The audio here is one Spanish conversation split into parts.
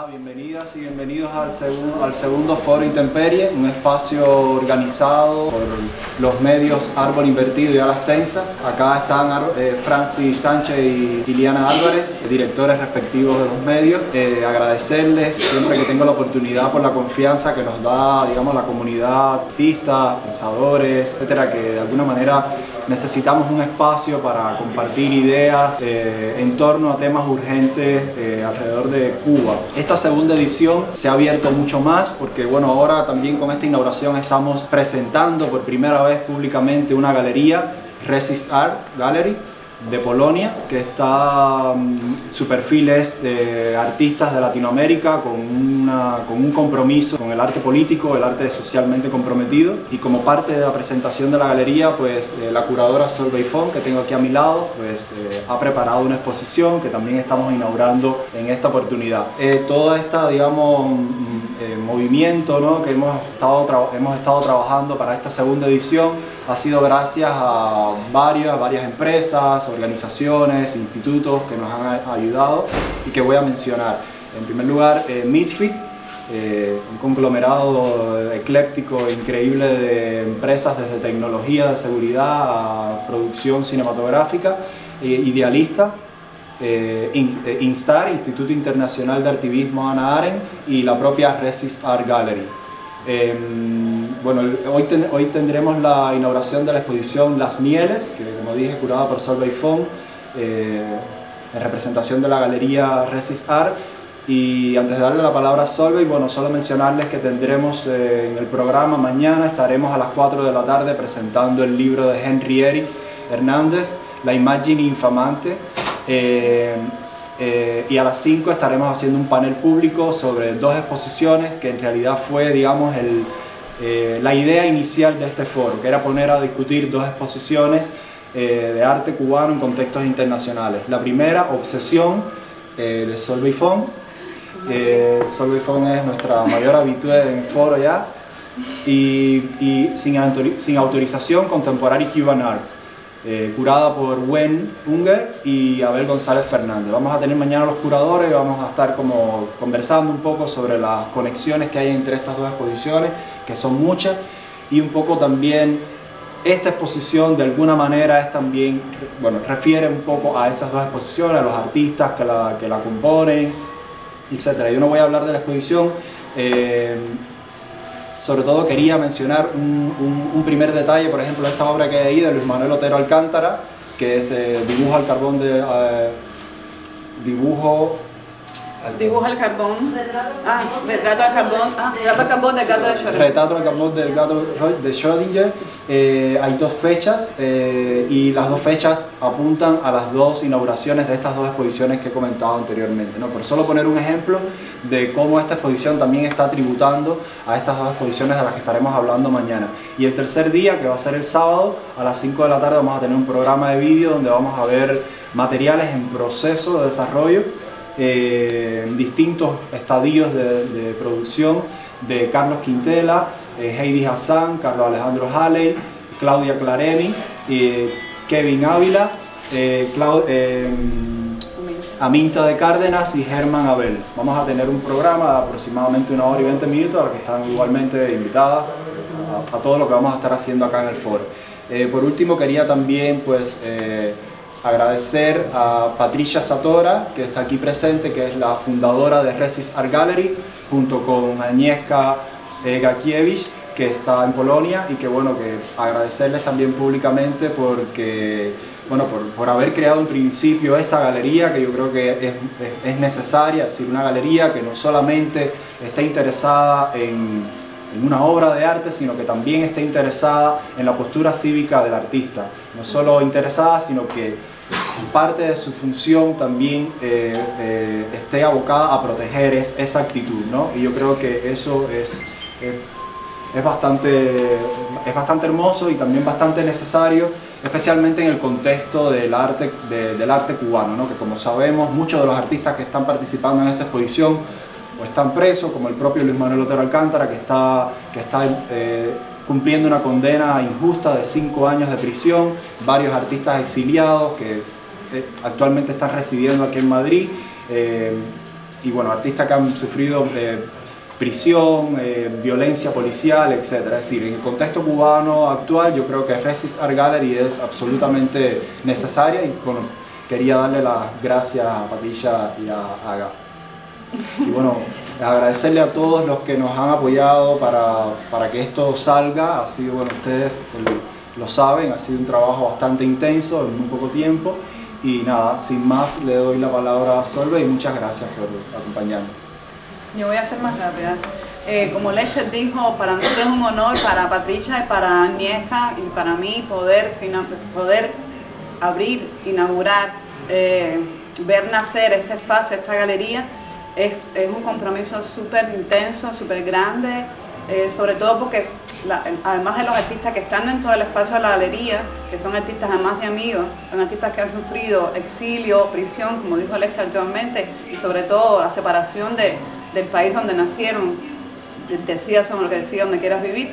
Bienvenidas y bienvenidos al segundo Foro Intemperie, un espacio organizado por los medios Árbol Invertido y Alas Tensas. Acá están Francis Sánchez y Liliana Álvarez, directores respectivos de los medios. Agradecerles siempre que tengo la oportunidad por la confianza que nos da, digamos, la comunidad, artistas, pensadores, etcétera, que de alguna manera necesitamos un espacio para compartir ideas en torno a temas urgentes alrededor de Cuba. Esta segunda edición se ha abierto mucho más porque, bueno, ahora también con esta inauguración estamos presentando por primera vez públicamente una galería, Resist Art Gallery, de Polonia, que su perfil es de artistas de Latinoamérica con un compromiso con el arte político, el arte socialmente comprometido, y como parte de la presentación de la galería, pues la curadora Solveig Font, que tengo aquí a mi lado, pues ha preparado una exposición que también estamos inaugurando en esta oportunidad. Todo este, digamos, movimiento, ¿no?, que hemos estado trabajando para esta segunda edición ha sido gracias a varias empresas, organizaciones, institutos que nos han ayudado y que voy a mencionar. En primer lugar, Misfit, un conglomerado ecléctico increíble de empresas desde tecnología de seguridad a producción cinematográfica, Idealista, Instar, Instituto Internacional de Activismo Hannah Arendt, y la propia Resist Art Gallery. Bueno, hoy tendremos la inauguración de la exposición Las Mieles, que, como dije, curada por Solveig Font, en representación de la galería Resist Art. Y antes de darle la palabra a Solveig, bueno, solo mencionarles que tendremos en el programa mañana, estaremos a las 4 de la tarde presentando el libro de Henry Eric Hernández, La Immagine Infamante. Y a las 5 estaremos haciendo un panel público sobre dos exposiciones que en realidad fue, digamos, la idea inicial de este foro, que era poner a discutir dos exposiciones de arte cubano en contextos internacionales. La primera, Obsesión, de Solveig Font. Solveig Font es nuestra mayor habitué en foro ya, y sin autorización, Contemporary Cuban Art, curada por Wen Unger y Abel González Fernández. Vamos a tener mañana los curadores y vamos a estar como conversando un poco sobre las conexiones que hay entre estas dos exposiciones, que son muchas, y un poco también esta exposición de alguna manera es también, bueno, refiere un poco a esas dos exposiciones, a los artistas que la componen, etc. Yo no voy a hablar de la exposición. Sobre todo quería mencionar un primer detalle, por ejemplo, esa obra que hay ahí de Luis Manuel Otero Alcántara, que es dibujo al carbón Dibujo al carbón. Retrato al carbón. Retrato al carbón del gato de Schrödinger. Retrato al carbón del gato de Schrödinger. Hay dos fechas y las dos fechas apuntan a las dos inauguraciones de estas dos exposiciones que he comentado anteriormente, ¿no? Por solo poner un ejemplo de cómo esta exposición también está tributando a estas dos exposiciones de las que estaremos hablando mañana. Y el tercer día, que va a ser el sábado, a las 5 de la tarde vamos a tener un programa de vídeo donde vamos a ver materiales en proceso de desarrollo, distintos estadios de producción de Carlos Quintela, Heidi Hassan, Carlos Alejandro Halley, Claudia Claremi, Kevin Ávila, Aminta de Cárdenas y Germán Abel. Vamos a tener un programa de aproximadamente 1 hora y 20 minutos, a los que están igualmente invitadas a todo lo que vamos a estar haciendo acá en el foro. Por último, quería también, pues, agradecer a Patricia Satora, que está aquí presente, que es la fundadora de Resist Art Gallery, junto con Agnieszka Gakiewicz, que está en Polonia, y que, bueno, que agradecerles también públicamente porque, bueno, por haber creado en principio esta galería, que yo creo que es necesaria, es decir, una galería que no solamente está interesada en una obra de arte, sino que también está interesada en la postura cívica del artista. No solo interesada, sino que parte de su función también esté abocada a proteger esa actitud, ¿no? Y yo creo que eso es bastante hermoso y también bastante necesario, especialmente en el contexto del arte cubano, ¿no? Que, como sabemos, muchos de los artistas que están participando en esta exposición o están presos, como el propio Luis Manuel Otero Alcántara, que está cumpliendo una condena injusta de 5 años de prisión, varios artistas exiliados que actualmente están residiendo aquí en Madrid, y bueno, artistas que han sufrido prisión, violencia policial, etc. Es decir, en el contexto cubano actual yo creo que Resist Art Gallery es absolutamente necesaria y bueno, quería darle las gracias a Patricia y a Aga. Y bueno, agradecerle a todos los que nos han apoyado para que esto salga. Ha sido, bueno, ustedes lo saben, ha sido un trabajo bastante intenso en muy poco tiempo. Y nada, sin más le doy la palabra a Solveig y muchas gracias por acompañarnos. Yo voy a ser más rápida. Como Lester dijo, para nosotros es un honor, para Patricia y para Agnieszka y para mí poder abrir, inaugurar, ver nacer este espacio, esta galería. Es un compromiso súper intenso, súper grande, sobre todo porque además de los artistas que están dentro del espacio de la galería, que son artistas además de amigos, son artistas que han sufrido exilio, prisión, como dijo Lester anteriormente, y sobre todo la separación del país donde nacieron, decidas sobre lo que decidas, donde quieras vivir.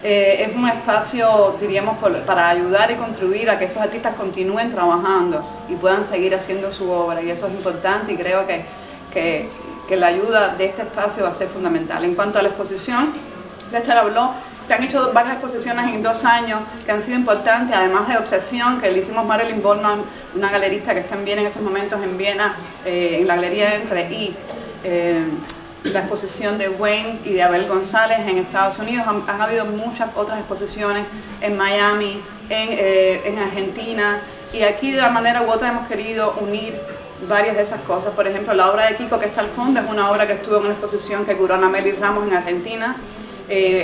Es un espacio, diríamos, para ayudar y contribuir a que esos artistas continúen trabajando y puedan seguir haciendo su obra, y eso es importante y creo que la ayuda de este espacio va a ser fundamental. En cuanto a la exposición, Lester habló, se han hecho varias exposiciones en 2 años que han sido importantes, además de Obsesión, que le hicimos Marilyn Bollman, una galerista que está en Viena en estos momentos, en Viena, en la Galería Entre, y la exposición de Wayne y de Abel González en Estados Unidos. Han habido muchas otras exposiciones en Miami, en Argentina, y aquí de una manera u otra hemos querido unir varias de esas cosas. Por ejemplo, la obra de Kiko que está al fondo es una obra que estuvo en una exposición que curó Ana Meli Ramos en Argentina.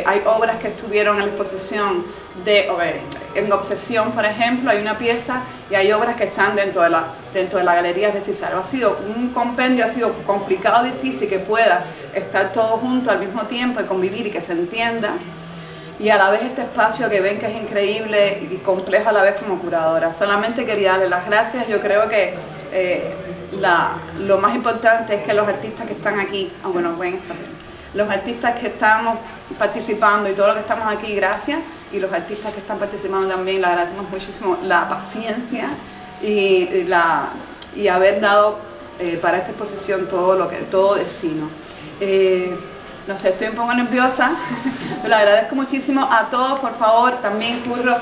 Hay obras que estuvieron en la exposición en Obsesión, por ejemplo, hay una pieza, y hay obras que están dentro de la Galería Resist Art. Ha sido un compendio, ha sido complicado, difícil que pueda estar todo junto al mismo tiempo y convivir y que se entienda, y a la vez este espacio que ven que es increíble y complejo a la vez como curadora. Solamente quería darle las gracias. Yo creo que lo más importante es que los artistas que están aquí, los artistas que estamos participando y todo lo que estamos aquí, gracias, y los artistas que están participando también, le agradecemos muchísimo la paciencia y haber dado para esta exposición todo de sí, ¿no? No sé, estoy un poco nerviosa, pero le agradezco muchísimo a todos. Por favor, también Curro,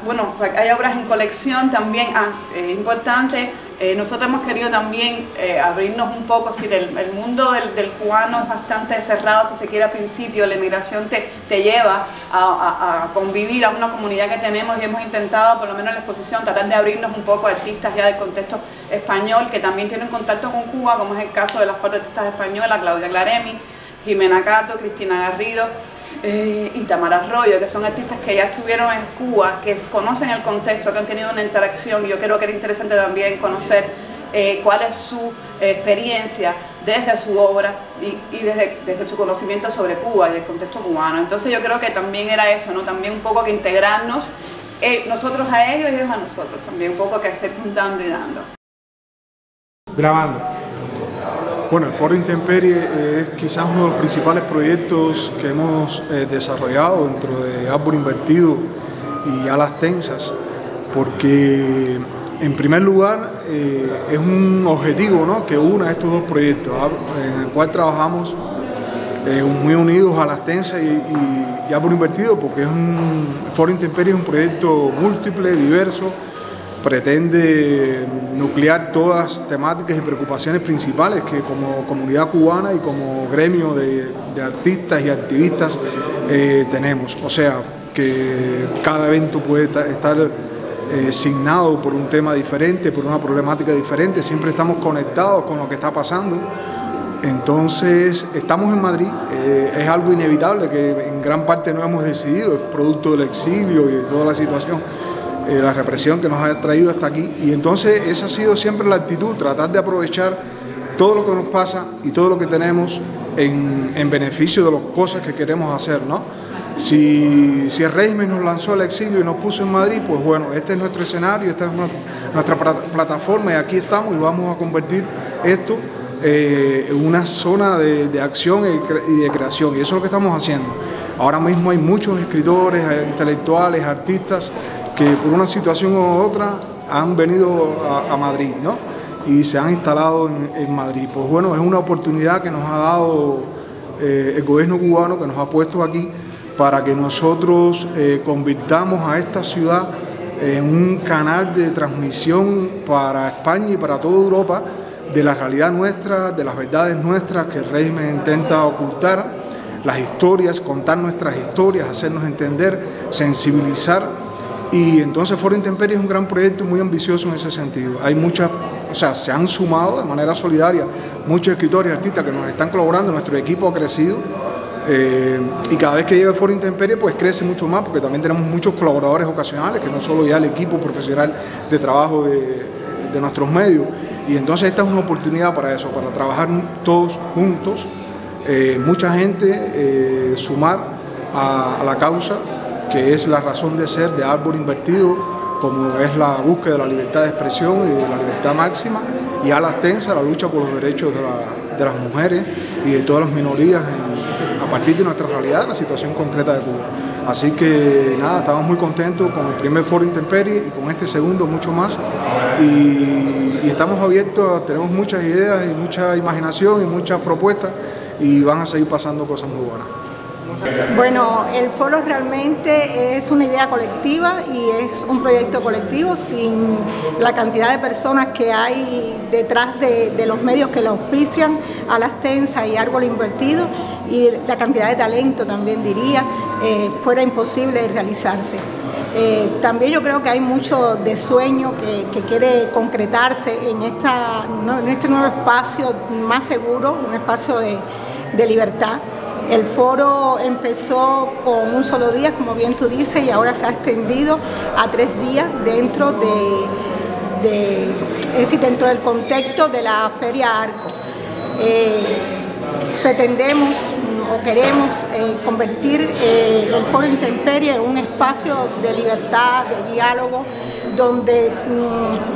bueno, hay obras en colección también, importante. Nosotros hemos querido también abrirnos un poco. Si el mundo del cubano es bastante cerrado, si se quiere, al principio la emigración te lleva a convivir a una comunidad que tenemos, y hemos intentado, por lo menos en la exposición, tratar de abrirnos un poco a artistas ya del contexto español que también tienen contacto con Cuba, como es el caso de las 4 artistas españolas, Claudia Claremi, Jimena Cato, Cristina Garrido y Tamara Arroyo, que son artistas que ya estuvieron en Cuba, que conocen el contexto, que han tenido una interacción, y yo creo que era interesante también conocer cuál es su experiencia desde su obra y desde su conocimiento sobre Cuba y el contexto cubano. Entonces yo creo que también era eso, ¿no? También un poco que integrarnos, nosotros a ellos y ellos a nosotros, también un poco que hacer dando y dando. Grabando. Bueno, el Foro Intemperie es quizás uno de los principales proyectos que hemos desarrollado dentro de Árbol Invertido y Alas Tensas, porque en primer lugar es un objetivo, ¿no?, que una estos dos proyectos, en el cual trabajamos muy unidos a Alas Tensas y Árbol Invertido, porque el Foro Intemperie es un proyecto múltiple, diverso. Pretende nuclear todas las temáticas y preocupaciones principales que como comunidad cubana y como gremio de artistas y activistas tenemos. O sea, que cada evento puede estar signado por un tema diferente, por una problemática diferente, siempre estamos conectados con lo que está pasando. Entonces, estamos en Madrid, es algo inevitable que en gran parte no hemos decidido, es producto del exilio y de toda la situación, la represión que nos ha traído hasta aquí, y entonces esa ha sido siempre la actitud, tratar de aprovechar todo lo que nos pasa y todo lo que tenemos en beneficio de las cosas que queremos hacer, ¿no? Si el régimen nos lanzó al exilio y nos puso en Madrid, pues bueno, este es nuestro escenario, esta es nuestra plataforma, y aquí estamos y vamos a convertir esto en una zona de acción y de creación, y eso es lo que estamos haciendo. Ahora mismo hay muchos escritores, intelectuales, artistas, que por una situación u otra han venido a Madrid, ¿no? Y se han instalado en Madrid. Pues bueno, es una oportunidad que nos ha dado el gobierno cubano, que nos ha puesto aquí para que nosotros convirtamos a esta ciudad en un canal de transmisión para España y para toda Europa de la realidad nuestra, de las verdades nuestras que el régimen intenta ocultar, las historias, contar nuestras historias, hacernos entender, sensibilizar. Y entonces Foro Intemperie es un gran proyecto muy ambicioso en ese sentido. Hay muchas, o sea, se han sumado de manera solidaria muchos escritores y artistas que nos están colaborando, nuestro equipo ha crecido. Y cada vez que llega el Foro Intemperie pues crece mucho más, porque también tenemos muchos colaboradores ocasionales, que no solo ya el equipo profesional de trabajo de nuestros medios. Y entonces esta es una oportunidad para eso, para trabajar todos juntos, mucha gente, sumar a la causa, que es la razón de ser de Árbol Invertido, como es la búsqueda de la libertad de expresión y de la libertad máxima, y Alas Tensas, la lucha por los derechos de las mujeres y de todas las minorías a partir de nuestra realidad, la situación concreta de Cuba. Así que nada, estamos muy contentos con el primer Foro Intemperie y con este segundo mucho más, y estamos abiertos, tenemos muchas ideas y mucha imaginación y muchas propuestas, y van a seguir pasando cosas muy buenas. Bueno, el foro realmente es una idea colectiva y es un proyecto colectivo. Sin la cantidad de personas que hay detrás de los medios que lo auspician, Alas Tensas y Árbol Invertido, y la cantidad de talento también diría, fuera imposible realizarse. También yo creo que hay mucho de sueño que quiere concretarse en este nuevo espacio más seguro, un espacio de libertad. El foro empezó con un solo día, como bien tú dices, y ahora se ha extendido a 3 días dentro dentro del contexto de la Feria Arco. Pretendemos o queremos convertir el Foro Intemperie en un espacio de libertad, de diálogo, donde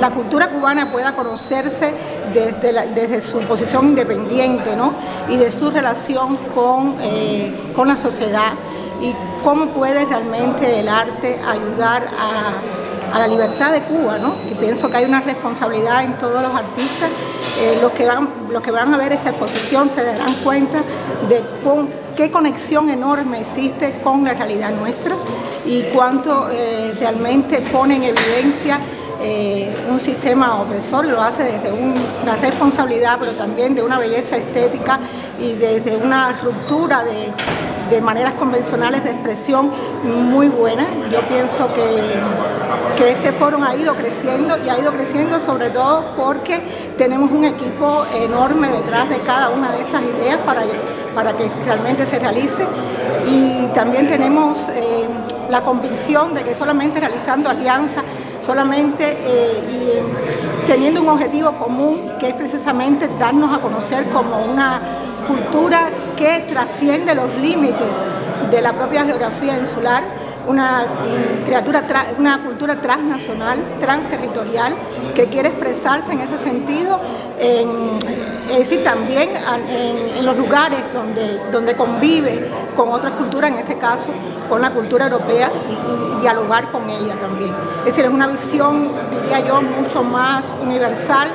la cultura cubana pueda conocerse desde su posición independiente, ¿no? Y de su relación con la sociedad, y cómo puede realmente el arte ayudar a la libertad de Cuba, ¿no? Y pienso que hay una responsabilidad en todos los artistas. Los que van a ver esta exposición se darán cuenta de qué conexión enorme existe con la realidad nuestra, y cuánto realmente pone en evidencia un sistema opresor, y lo hace desde una responsabilidad, pero también de una belleza estética y desde una ruptura de maneras convencionales de expresión muy buena. Yo pienso que este foro ha ido creciendo, y ha ido creciendo sobre todo porque tenemos un equipo enorme detrás de cada una de estas ideas para que realmente se realice, y también tenemos la convicción de que solamente realizando alianzas, solamente teniendo un objetivo común, que es precisamente darnos a conocer como una cultura que trasciende los límites de la propia geografía insular, una cultura transnacional, transterritorial, que quiere expresarse en ese sentido, es decir, también en los lugares donde convive con otras culturas, en este caso con la cultura europea, y dialogar con ella también. Es decir, es una visión, diría yo, mucho más universal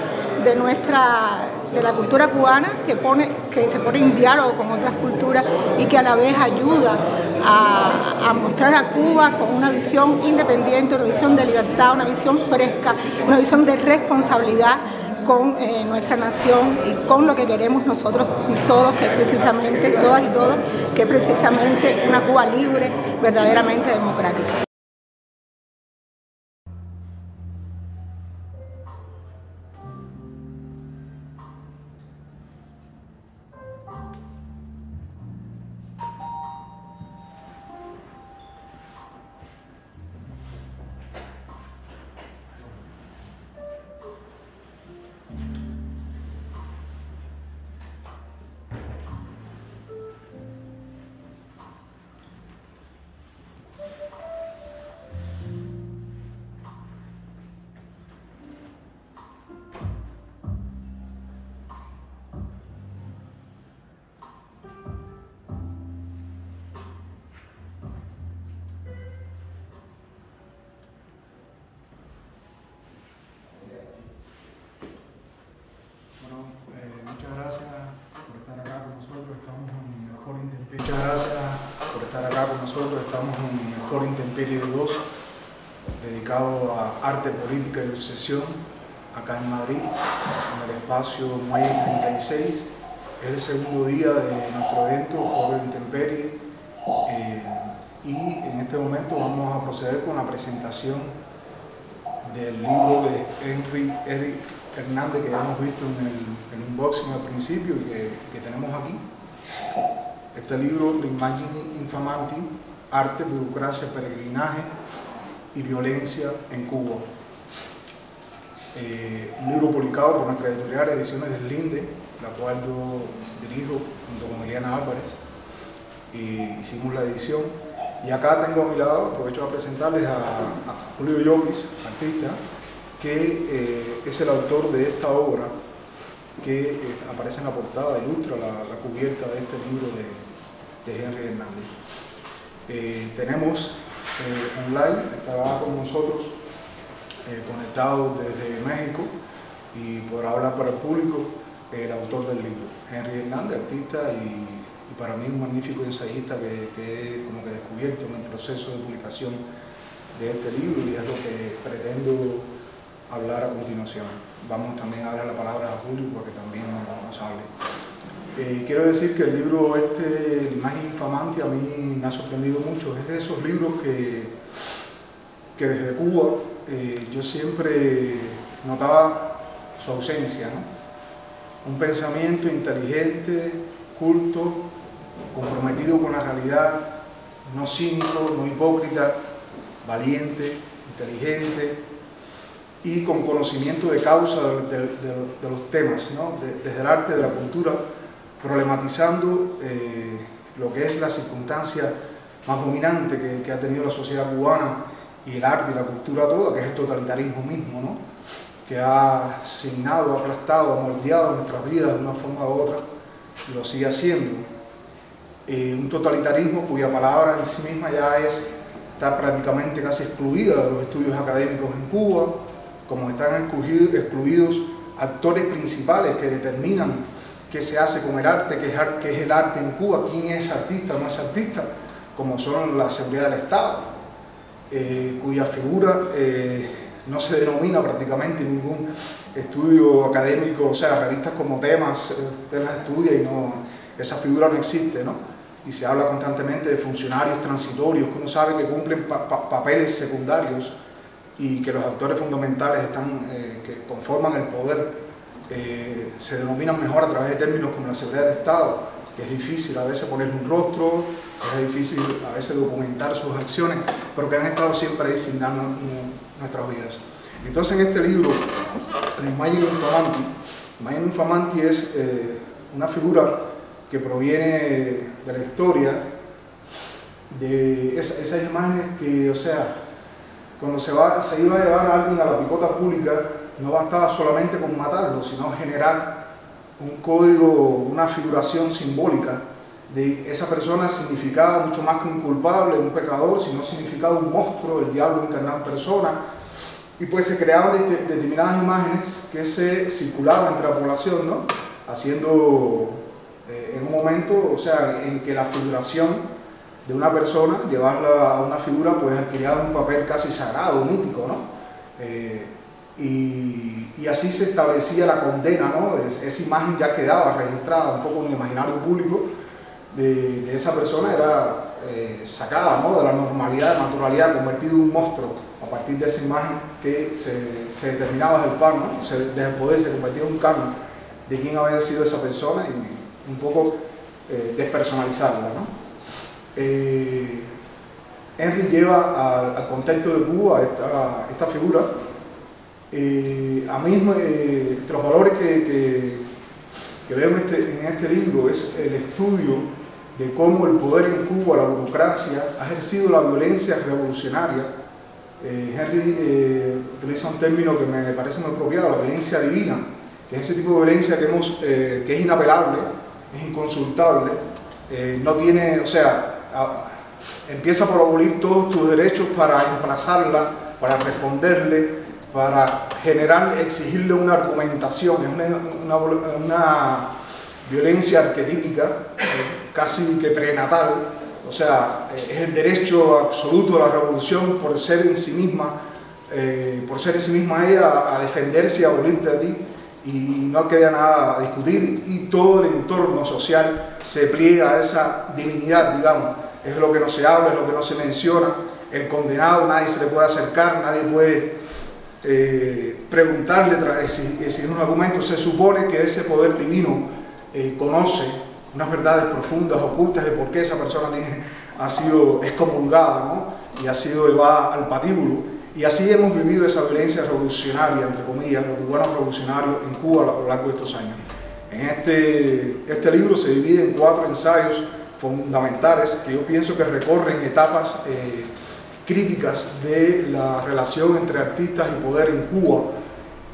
de la cultura cubana, que se pone en diálogo con otras culturas, y que a la vez ayuda a mostrar a Cuba con una visión independiente, una visión de libertad, una visión fresca, una visión de responsabilidad con nuestra nación y con lo que queremos nosotros todos, que es precisamente, todas y todos, que es precisamente una Cuba libre, verdaderamente democrática. nosotros. Estamos en el Foro Intemperie 2, dedicado a arte, política y obsesión, acá en Madrid, en el espacio Muelle 36. Es el segundo día de nuestro evento, Foro Intemperie, y en este momento vamos a proceder con la presentación del libro de Henry Hernández, que ya hemos visto en el unboxing al principio y que tenemos aquí. Este libro, L'Immagine Infamanti, Arte, Burocracia, Peregrinaje y Violencia en Cuba. Un libro publicado por nuestra editorial Ediciones del Linde, la cual yo dirijo junto con Eliana Álvarez, y hicimos la edición. Y acá tengo a mi lado, aprovecho a presentarles a Julio Llopis, artista, que es el autor de esta obra que aparece en la portada, ilustra la cubierta de este libro de Henry Hernández. Tenemos online, estará con nosotros conectado desde México y podrá hablar para el público el autor del libro, Henry Hernández, artista y para mí un magnífico ensayista que he como que descubierto en el proceso de publicación de este libro, y es lo que pretendo hablar a continuación. Vamos también a darle la palabra a Julio para que también nos hable. Quiero decir que el libro L'Immagine Infamanti, a mí me ha sorprendido mucho. Es de esos libros que desde Cuba yo siempre notaba su ausencia, ¿no? Un pensamiento inteligente, culto, comprometido con la realidad, no cínico, no hipócrita, valiente, inteligente y con conocimiento de causa de los temas, ¿no? Desde el arte, de la cultura, problematizando lo que es la circunstancia más dominante que ha tenido la sociedad cubana y el arte y la cultura toda, que es el totalitarismo mismo, ¿no? Que ha signado, ha aplastado, ha moldeado nuestras vidas de una forma u otra, y lo sigue haciendo. Un totalitarismo cuya palabra en sí misma ya está prácticamente casi excluida de los estudios académicos en Cuba, como están excluidos actores principales que determinan qué se hace con el arte, qué es el arte en Cuba, quién es artista o no es artista, como son la seguridad del Estado, cuya figura no se denomina prácticamente en ningún estudio académico, o sea, revistas como Temas, usted las estudia y no, esa figura no existe, ¿no? Y se habla constantemente de funcionarios transitorios, que uno sabe que cumplen papeles secundarios y que los actores fundamentales que conforman el poder se denominan mejor a través de términos como la seguridad del Estado, que es difícil a veces poner un rostro, es difícil a veces documentar sus acciones, pero que han estado siempre ahí signando nuestras vidas. Entonces en este libro, L'Immagine Infamanti es una figura que proviene de la historia, de esas imágenes que, o sea, cuando se iba a llevar a alguien a la picota pública, no bastaba solamente con matarlo, sino generar un código, una figuración simbólica de esa persona. Significaba mucho más que un culpable, un pecador, sino significaba un monstruo, el diablo encarnado en persona. Y pues se creaban determinadas imágenes que se circulaban entre la población, ¿no? Haciendo en un momento, o sea, en que la figuración de una persona, llevarla a una figura, pues adquiría un papel casi sagrado, mítico, ¿no? Y así se establecía la condena, ¿no? Esa imagen ya quedaba registrada un poco en el imaginario público de esa persona, era sacada, ¿no? De la normalidad, de la naturalidad, convertido en un monstruo a partir de esa imagen que se determinaba desde el pan, ¿no? Desde el poder se convertía en un canon de quién había sido esa persona y un poco despersonalizarla, ¿no? Henry lleva al contexto de Cuba esta figura. A mí, entre los valores que veo en este libro es el estudio de cómo el poder en Cuba, la burocracia, ha ejercido la violencia revolucionaria. Henry utiliza un término que me parece muy apropiado, la violencia divina, que es ese tipo de violencia que es inapelable, es inconsultable, no tiene, o sea, empieza por abolir todos tus derechos para emplazarla, para responderle, para exigirle una argumentación. Es una violencia arquetípica, casi que prenatal, o sea, es el derecho absoluto de la revolución por ser en sí misma ella a defenderse y a abolirte a ti, y no queda nada a discutir, y todo el entorno social se pliega a esa divinidad, digamos. Es lo que no se habla, es lo que no se menciona. El condenado, nadie se le puede acercar, nadie puede preguntarle, exigir un argumento. Se supone que ese poder divino conoce unas verdades profundas, ocultas, de por qué esa persona ha sido excomulgada, ¿no? Y ha sido llevada al patíbulo. Y así hemos vivido esa violencia revolucionaria, entre comillas, los cubanos revolucionarios en Cuba a lo largo de estos años. Este libro se divide en 4 ensayos fundamentales que yo pienso que recorren etapas críticas de la relación entre artistas y poder en Cuba,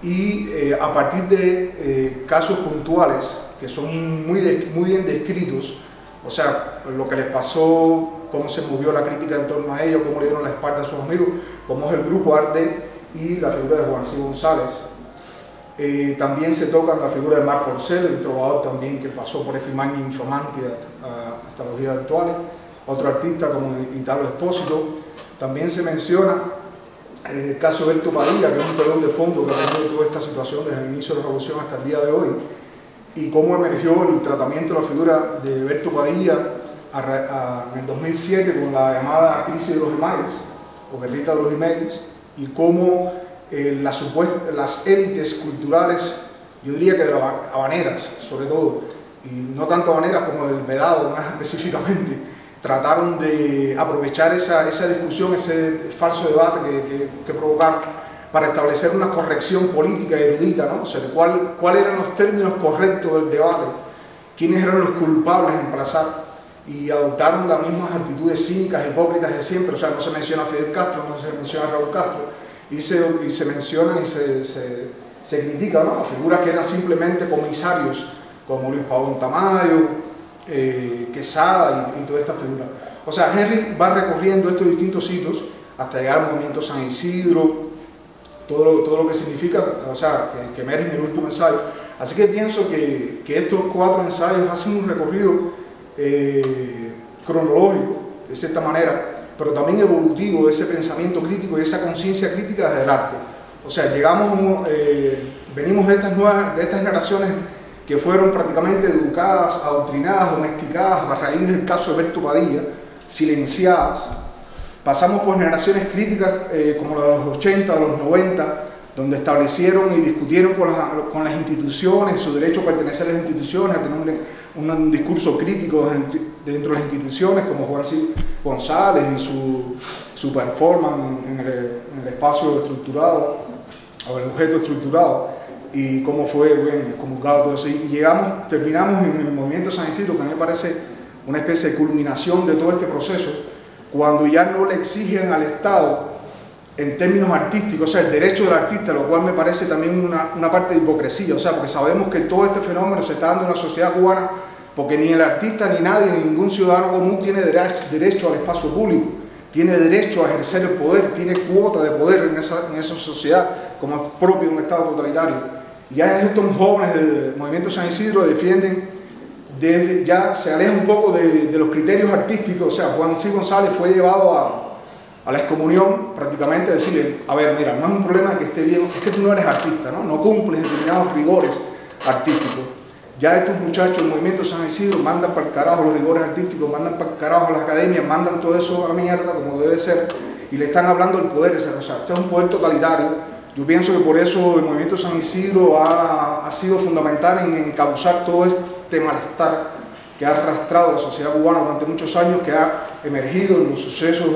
y a partir de casos puntuales que son muy bien descritos, o sea, lo que les pasó, cómo se movió la crítica en torno a ellos, cómo le dieron la espalda a sus amigos, cómo es el grupo Arte y la figura de Juan C. González. También se toca la figura de Marc Porcel, el trovador también que pasó por este magno infamante hasta los días actuales. Otro artista como Italo Espósito. También se menciona el caso de Berto Padilla, que es un telón de fondo que ha tenido toda esta situación desde el inicio de la revolución hasta el día de hoy, y cómo emergió el tratamiento de la figura de Berto Padilla en el 2007 con la llamada crisis de los emails, o guerrita de los emails, y cómo las élites culturales, yo diría que de las habaneras sobre todo, y no tanto habaneras como del Vedado más específicamente, trataron de aprovechar esa discusión, ese falso debate que provocaron para establecer una corrección política y erudita, ¿no? O sea, cuáles eran los términos correctos del debate, quiénes eran los culpables en emplazar, y adoptaron las mismas actitudes cínicas, hipócritas de siempre. O sea, no se menciona a Fidel Castro, no se menciona a Raúl Castro, y se mencionan y se critican, ¿no?, a figuras que eran simplemente comisarios, como Luis Pavón Tamayo, Quesada y toda esta figura. O sea, Henry va recorriendo estos distintos hitos hasta llegar al movimiento San Isidro, todo lo que significa, o sea, que emerge en el último ensayo. Así que pienso que estos 4 ensayos hacen un recorrido cronológico, de cierta manera, pero también evolutivo, de ese pensamiento crítico y esa conciencia crítica desde el arte. O sea, venimos de estas generaciones que fueron prácticamente educadas, adoctrinadas, domesticadas a raíz del caso de Berto Padilla, silenciadas. Pasamos por generaciones críticas como la de los 80, de los 90, donde establecieron y discutieron con las instituciones, su derecho a pertenecer a las instituciones, a tener un discurso crítico dentro de las instituciones, como Juan C. González y su performance en el espacio estructurado, o el objeto estructurado, y cómo fue comulgado todo eso. Y terminamos en el movimiento San Isidro, que a mí me parece una especie de culminación de todo este proceso, cuando ya no le exigen al Estado en términos artísticos, o sea, el derecho del artista, lo cual me parece también una parte de hipocresía, o sea, porque sabemos que todo este fenómeno se está dando en la sociedad cubana, porque ni el artista, ni nadie, ni ningún ciudadano común tiene derecho al espacio público, tiene derecho a ejercer el poder, tiene cuota de poder en esa sociedad, como es propio de un Estado totalitario. Ya estos jóvenes del movimiento San Isidro defienden, ya se aleja un poco de los criterios artísticos. O sea, Juan C. González fue llevado a la excomunión, prácticamente, decirle, a ver, mira, no es un problema de que esté bien, es que tú no eres artista, no cumples determinados rigores artísticos. Ya estos muchachos del movimiento San Isidro mandan para el carajo los rigores artísticos, mandan para el carajo las academias, mandan todo eso a la mierda, como debe ser, y le están hablando del poder. O sea, este es un poder totalitario. Yo pienso que por eso el movimiento San Isidro ha sido fundamental en causar todo este malestar que ha arrastrado la sociedad cubana durante muchos años, que ha emergido en los sucesos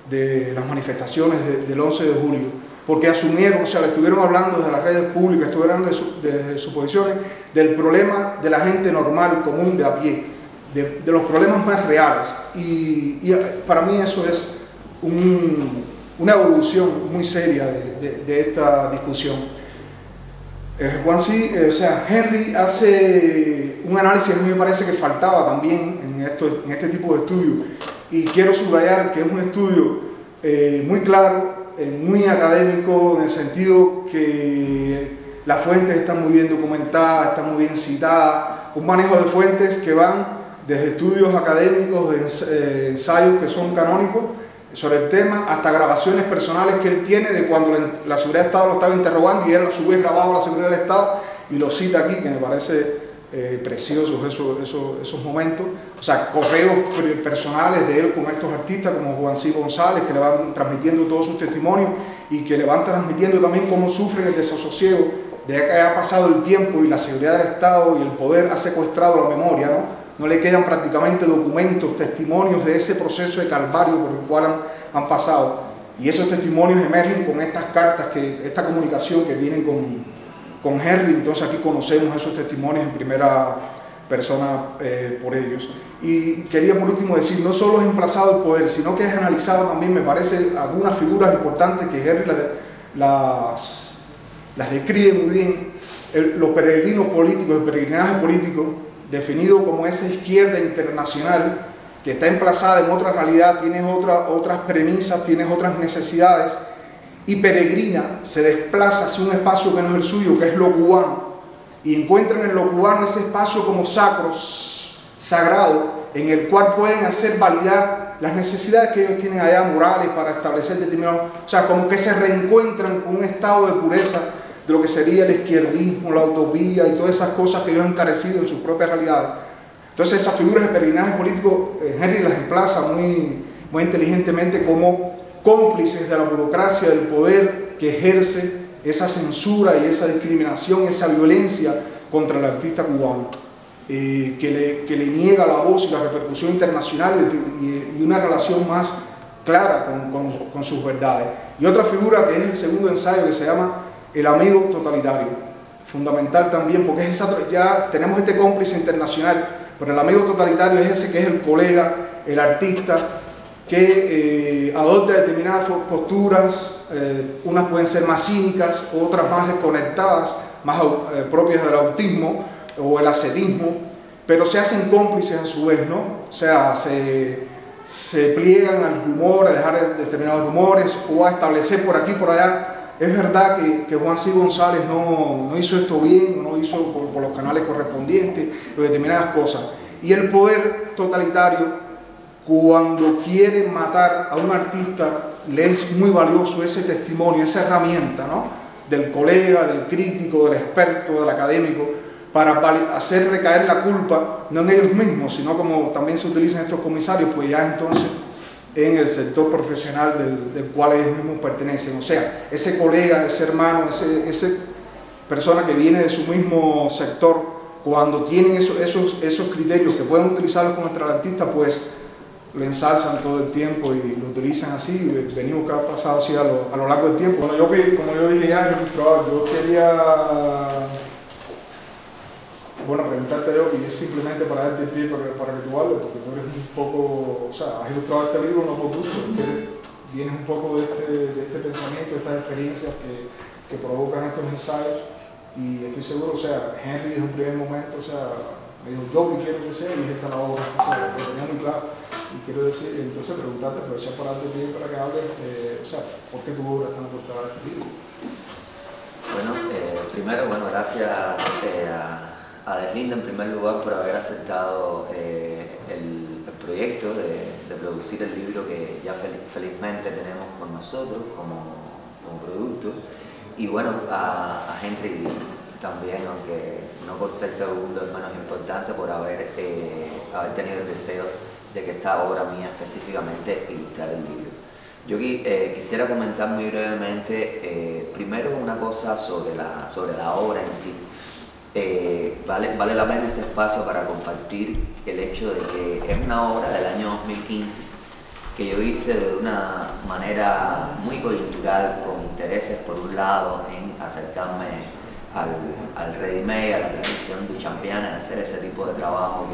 de las manifestaciones del 11 de julio, porque asumieron, o sea, le estuvieron hablando desde las redes públicas, estuvieron hablando de sus posiciones, del problema de la gente normal, común, de a pie, de los problemas más reales, y para mí eso es una evolución muy seria de esta discusión. Juan C., o sea, Henry hace un análisis que a mí me parece que faltaba también en este tipo de estudios, y quiero subrayar que es un estudio muy claro, muy académico, en el sentido que las fuentes están muy bien documentadas, están muy bien citadas, un manejo de fuentes que van desde estudios académicos, de ensayos que son canónicos sobre el tema, hasta grabaciones personales que él tiene de cuando la seguridad del Estado lo estaba interrogando y él a su vez grababa la seguridad del Estado y lo cita aquí, que me parece preciosos esos momentos. O sea, correos personales de él con estos artistas como Juan C. González, que le van transmitiendo todos sus testimonios y que le van transmitiendo también cómo sufren el desasosiego de que haya pasado el tiempo y la seguridad del Estado y el poder ha secuestrado la memoria, ¿no? No le quedan prácticamente documentos, testimonios de ese proceso de calvario por el cual han pasado. Y esos testimonios emergen con estas cartas, esta comunicación que tienen con Henry. Entonces aquí conocemos esos testimonios en primera persona por ellos. Y quería por último decir, no solo es emplazado el poder, sino que es analizado también, me parece, algunas figuras importantes que Henry las describe muy bien. Los peregrinos políticos, el peregrinaje político, definido como esa izquierda internacional que está emplazada en otra realidad, tienes otras premisas, tienes otras necesidades, y peregrina, se desplaza hacia un espacio que no es el suyo, que es lo cubano, y encuentran en lo cubano ese espacio como sacro, sagrado, en el cual pueden hacer validar las necesidades que ellos tienen allá morales para establecer determinados, o sea, como que se reencuentran con un estado de pureza de lo que sería el izquierdismo, la utopía y todas esas cosas que ellos han carecido en sus propias realidades. Entonces esas figuras de peregrinaje político, Henry las emplaza muy inteligentemente como cómplices de la burocracia, del poder que ejerce esa censura y esa discriminación, esa violencia contra el artista cubano, que le niega la voz y la repercusión internacional y una relación más clara con sus verdades. Y otra figura que es el segundo ensayo, que se llama El amigo totalitario, fundamental también, porque ya tenemos este cómplice internacional, pero el amigo totalitario es ese que es el colega, el artista, que adopta determinadas posturas, unas pueden ser más cínicas, otras más desconectadas, más propias del autismo o el ascetismo, pero se hacen cómplices a su vez, ¿no? O sea, se pliegan al rumor, a dejar determinados rumores o a establecer por aquí, por allá. Es verdad que Juan C. González no hizo esto bien, no hizo por los canales correspondientes, determinadas cosas. Y el poder totalitario, cuando quiere matar a un artista, le es muy valioso ese testimonio, esa herramienta, ¿no? Del colega, del crítico, del experto, del académico, para hacer recaer la culpa, no en ellos mismos, sino como también se utilizan estos comisarios, pues ya entonces en el sector profesional del cual ellos mismos pertenecen. O sea, ese colega, ese hermano, esa persona que viene de su mismo sector, cuando tienen esos criterios que pueden utilizarlos contra el artista, pues lo ensalzan todo el tiempo y lo utilizan así. Venimos que ha pasado así a lo largo del tiempo. Bueno, como yo dije ya, yo quería preguntarte yo, y es simplemente para darte el pie para que tú hables, porque tú eres un poco, o sea, has ilustrado este libro no por gusto, vienes un poco de este pensamiento, de estas experiencias que provocan estos ensayos, y estoy seguro, o sea, Henry desde un primer momento, o sea, me dijo, yo que quiero que sea, y esta es la obra, o sea, lo tenía muy claro, y quiero decir, entonces preguntarte, aprovechar para darte el pie para que hables, o sea, ¿por qué tu obra es tan aportada a este libro? Bueno, primero, gracias a Deslinda en primer lugar por haber aceptado el proyecto de producir el libro que ya felizmente tenemos con nosotros como producto, y bueno, a Henry también, aunque no por ser segundo es menos importante, por haber tenido el deseo de que esta obra mía específicamente ilustrara el libro. Yo quisiera comentar muy brevemente primero una cosa sobre la obra en sí. Vale la pena este espacio para compartir el hecho de que es una obra del año 2015 que yo hice de una manera muy coyuntural, con intereses por un lado en acercarme al ready-made, a la tradición duchampiana, hacer ese tipo de trabajo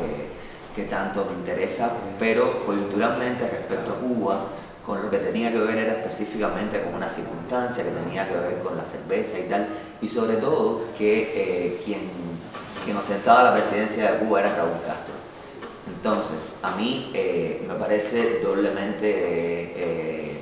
que tanto me interesa, pero coyunturalmente respecto a Cuba, con lo que tenía que ver era específicamente con una circunstancia que tenía que ver con la cerveza y tal, y sobre todo que quien ostentaba la presidencia de Cuba era Raúl Castro. Entonces, a mí me parece doblemente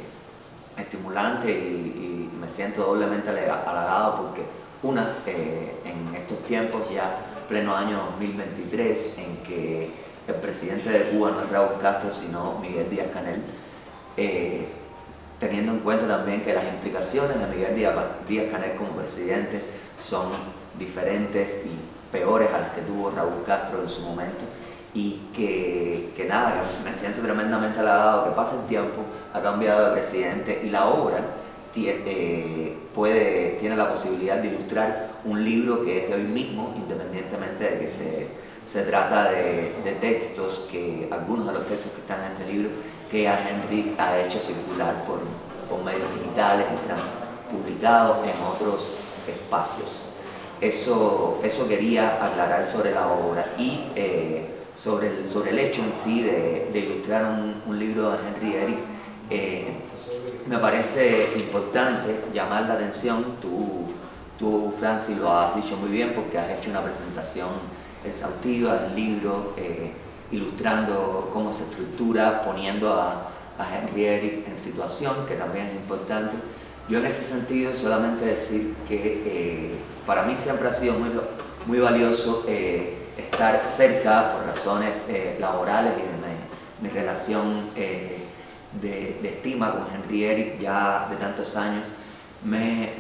estimulante y me siento doblemente halagado porque en estos tiempos ya, pleno año 2023, en que el presidente de Cuba no es Raúl Castro, sino Miguel Díaz-Canel, teniendo en cuenta también que las implicaciones de Miguel Díaz-Canel como presidente son diferentes y peores a las que tuvo Raúl Castro en su momento, y que nada, que me siento tremendamente halagado que pase el tiempo, ha cambiado de presidente y la obra tiene la posibilidad de ilustrar un libro que es de hoy mismo, independientemente de que se trata de textos, que algunos de los textos que están en este libro que Henry ha hecho circular por medios digitales y se han publicado en otros espacios. Eso quería aclarar sobre la obra y sobre el hecho en sí de ilustrar un libro de Henry Eric. Me parece importante llamar la atención, tú Francis lo has dicho muy bien porque has hecho una presentación exhaustiva del libro, ilustrando cómo se estructura, poniendo a Henry Eric en situación, que también es importante. Yo en ese sentido solamente decir que para mí siempre ha sido muy valioso estar cerca por razones laborales y de mi relación de estima con Henry Eric ya de tantos años. Me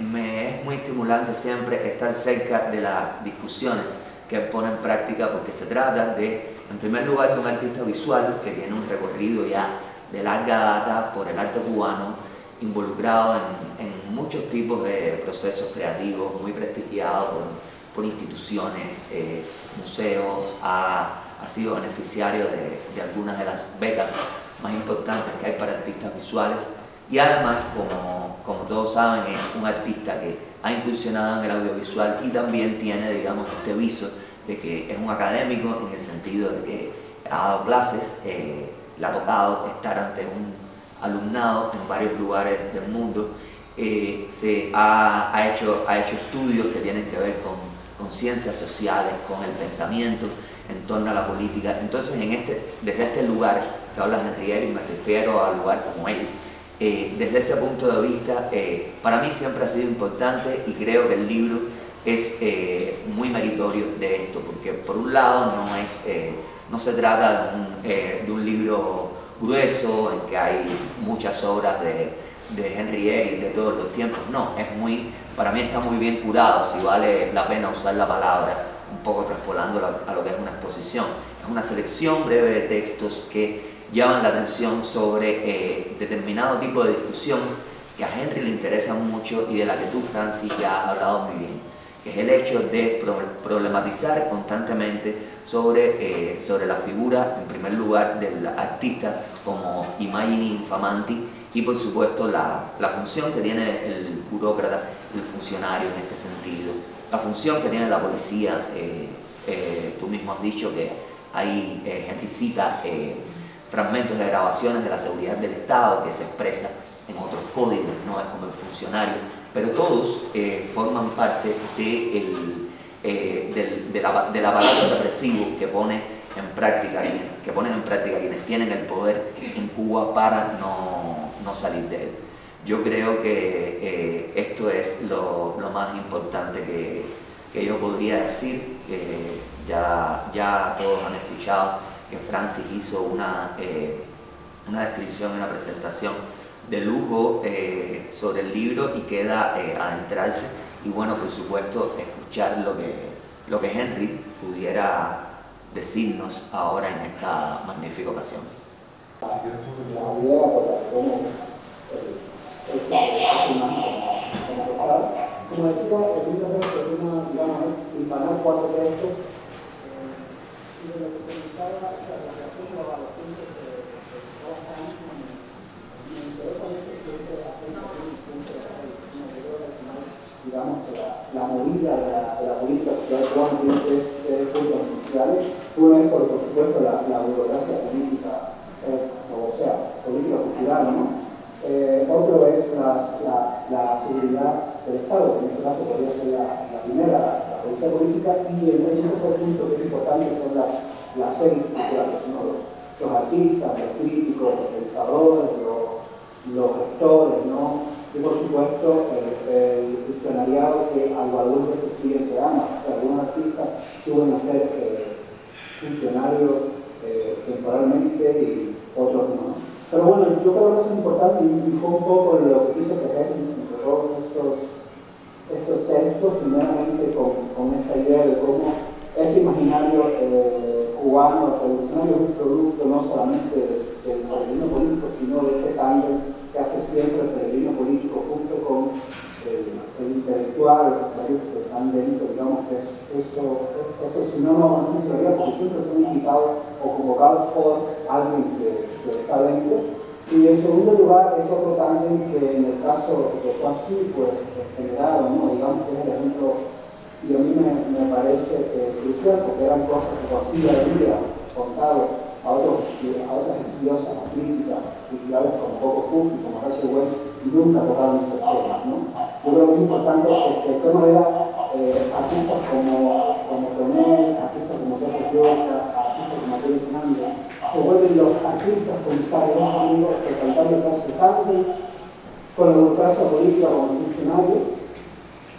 es muy estimulante siempre estar cerca de las discusiones que él pone en práctica, porque se trata en primer lugar, de un artista visual que tiene un recorrido ya de larga data por el arte cubano, involucrado en muchos tipos de procesos creativos, muy prestigiado por instituciones, museos, ha sido beneficiario de algunas de las becas más importantes que hay para artistas visuales, y además, como todos saben, es un artista que ha incursionado en el audiovisual y también tiene, digamos, este viso de que es un académico, en el sentido de que ha dado clases, le ha tocado estar ante un alumnado en varios lugares del mundo, ha hecho estudios que tienen que ver con ciencias sociales, con el pensamiento en torno a la política. Entonces, desde este lugar que habla Henry Eric, me refiero a un lugar como él. Desde ese punto de vista, para mí siempre ha sido importante, y creo que el libro es muy meritorio de esto, porque por un lado no se trata de un libro grueso en que hay muchas obras de Henry Eric de todos los tiempos. No, para mí está muy bien curado, si vale la pena usar la palabra, un poco traspolándolo a lo que es una exposición. Es una selección breve de textos que llaman la atención sobre determinado tipo de discusión que a Henry le interesa mucho y de la que tú, Francis, ya has hablado muy bien, que es el hecho de problematizar constantemente sobre la figura, en primer lugar, del artista como imaginis infamanti, y por supuesto la función que tiene el burócrata, el funcionario en este sentido, la función que tiene la policía. Tú mismo has dicho que Henry cita fragmentos de grabaciones de la seguridad del Estado que se expresa en otros códigos, no es como el funcionario, pero todos forman parte del aparato represivo que ponen en práctica quienes tienen el poder en Cuba para no salir de él. Yo creo que esto es lo más importante que yo podría decir. Ya todos han escuchado que Francis hizo una descripción, una presentación de lujo sobre el libro, y queda adentrarse y, bueno, por supuesto, escuchar lo que Henry pudiera decirnos ahora en esta magnífica ocasión. Como decía, el libro es una cuatro textos y de lo que comentaba la relación de evaluación de todos los años, me interesa mucho que este digamos, la movida de la política social cubana tiene tres puntos esenciales. Uno es, por supuesto, la burocracia política, o sea, política cultural, ¿no? Otro es la seguridad del Estado, que en este caso podría ser la primera, la policía política, y el tercer punto que es importante son las élites culturales, ¿no? Los artistas, los críticos, los pensadores, los gestores, ¿no? Y por supuesto el funcionariado que al valor que se sigue entre ambas. Algunos artistas suelen ser funcionarios temporalmente y otros no. Pero bueno, yo creo que es importante y fue un poco lo que quiso tener entre todos estos textos, primeramente con esta idea de cómo ese imaginario cubano revolucionario es un producto no solamente del peregrino político, sino de ese cambio que hace siempre el peregrino político junto con el intelectual, que están dentro, digamos que eso si no nos funcionaría porque siempre son invitados o convocados por alguien que está dentro. Y en segundo lugar, es otro también que en el caso de Juan Sí, pues generaron, ¿no? Digamos que es el ejemplo, y a mí me parece crucial, porque eran cosas que Juan Sí había contado a otras estudiosas, a críticas, culturales como Coco Fuki, como Rachel West, y nunca tocaron estos temas, ¿no? Yo creo que es importante que de qué manera artistas como René, artistas como Coco Fuki, artistas como Pedro Fernández, se vuelven los artistas comisarios, los amigos que cantantes que se canten con la democracia política como funcionario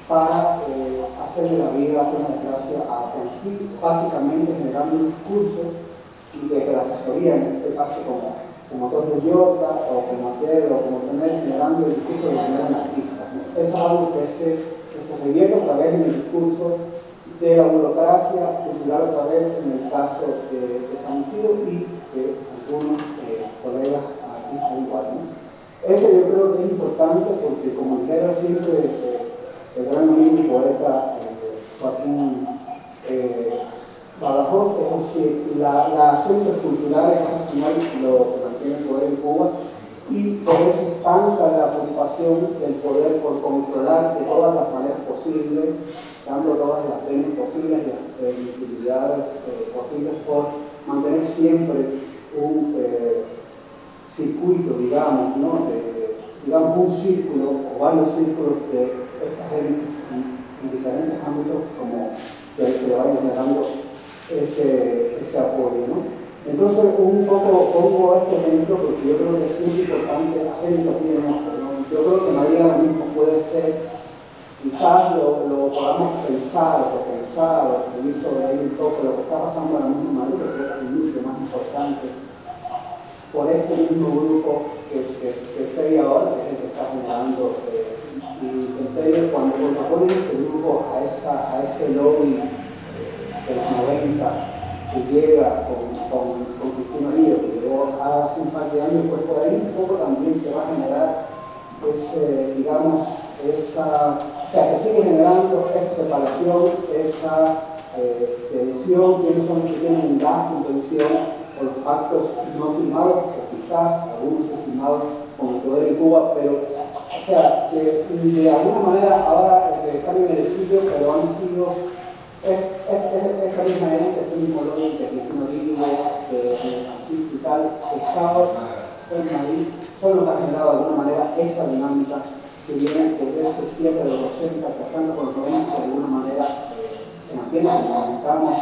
para hacerle la vida una desgracia a Francisco, básicamente generando un discurso y de que la asesoría, en este caso como Torres Llorca o como Acero o como Tener, generando el discurso de generar artistas, ¿no? Eso es algo que se revierte otra vez en el discurso de la burocracia, cultural otra vez en el caso de San Isidro y de algunos colegas artistas igual, ¿no? Eso yo creo que es importante porque como dijera siempre el gran amigo y poeta Joaquín Badajoz, es decir, las centros culturales al final lo que mantiene el poder en Cuba y por eso es tanta la preocupación del poder por controlar de todas las maneras posibles, dando todas las penas posibles y las visibilidades posibles por mantener siempre un circuito, digamos, ¿no? Digamos un círculo o varios círculos de estas élites en diferentes ámbitos como que le vayan generando ese apoyo, ¿no? Entonces, un poco pongo este ejemplo porque yo creo que es muy importante hacer hincapié en esto, ¿no? Yo creo que María ahora mismo puede ser, quizás lo podamos pensar o repensar o escribir sobre él un poco, lo que está pasando ahora mismo en Madrid, que creo que es mucho más importante por este mismo grupo que está ahí ahora, que es el que está generando y entonces cuando contraponen este grupo a ese lobby de los 90 que llega con Cristina Río, que llegó hace un par de años, pues por ahí un poco también se va a generar digamos, o sea, que sigue generando esa separación, esa tensión, quiénes son los que tienen un gasto en tensión por los pactos no firmados, o quizás algunos firmados con el poder en Cuba, pero, o sea, que de alguna manera ahora están en el exilio, pero han sido esta misma gente, este mismo lobby de Cristina Río, de Francisco y tal, Estado en Madrid, son los que han generado de alguna manera esa dinámica que viene desde siempre de los 80, tratando con los 90, que de alguna manera se mantiene, como comentamos.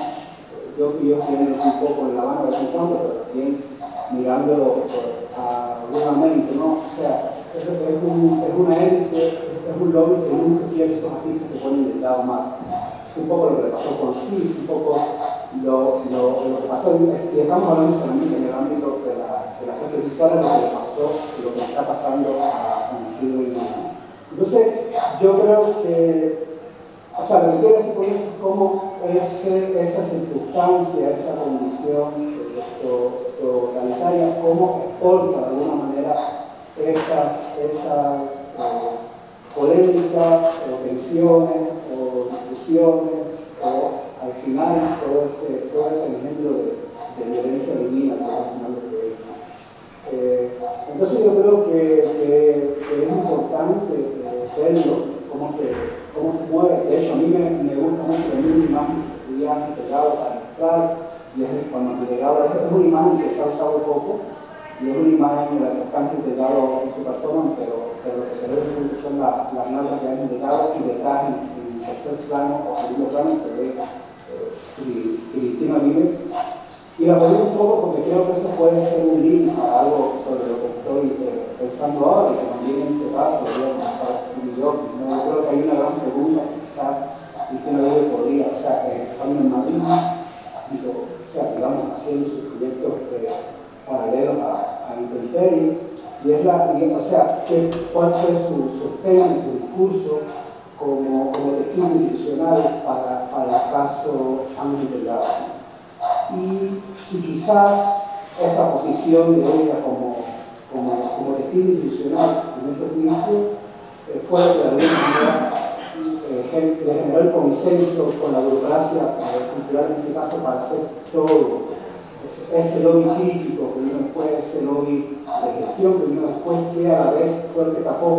Yo viene un poco en La Habana de vez en cuando, pero también mirándolo algunamente, ¿no? O sea, es una élite, es un lobby que nunca quiere esos artistas que ponen del lado mal. Un poco lo que pasó con Sí, un poco lo que pasó, y estamos hablando solamente en el ámbito de las artes visuales, lo que está pasando a San Isidro y Madrid. Entonces, yo creo que, o sea, lo que quiero decir con esto es cómo esa circunstancia, esa condición totalitaria, cómo exporta de alguna manera esas polémicas o tensiones o discusiones o al final todo ese ejemplo de violencia divina que al final lo que entonces yo creo que es importante verlo, cómo se mueve. De hecho, a mí me gusta mucho tener una imagen que estudiaba integrado para mostrar, y es cuando me llegaba, es una imagen que se ha usado poco, y es una imagen de la que están integrados en su persona, pero lo que se ve son las nalgas que han integrado, y detrás, en tercer plano o segundo plano, se ve Cristina Vive. Y la pongo un poco porque creo que eso puede ser un link a algo sobre lo que estoy pensando ahora, y que también en este caso podría pasar en New York. ¿No? Yo creo que hay una gran pregunta que quizás Cristina Vive podría, o sea, estando en Madrid, digo, sea, digamos, haciendo sus proyectos paralelos a Intemperie, y es o sea, cuál fue su tema, su discurso como testigo institucional para el caso Ángel Delgado. Y si quizás esa posición de ella como testigo institucional en ese juicio fue de alguna manera generó el consenso con la burocracia cultural en este caso para hacer todo ese lobby crítico que vino después, ese lobby de gestión que vino después, que a la vez fue el que tapó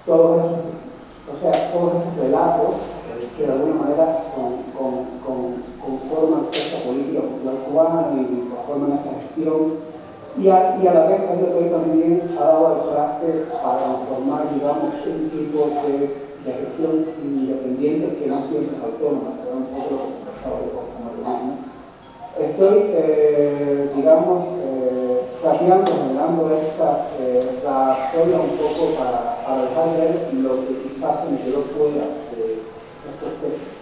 todos esos relatos que de alguna manera conforman esa política cultural cubana y conforman esa gestión. Y a la vez el doctor también ha dado el traste para transformar, digamos, un tipo de gestión independiente que no siempre es autónoma, que era un poco lo que conversaba de como estoy, digamos, generando esta trayectoria un poco para dejar ver lo que quizás se me quedó fuera de estos textos.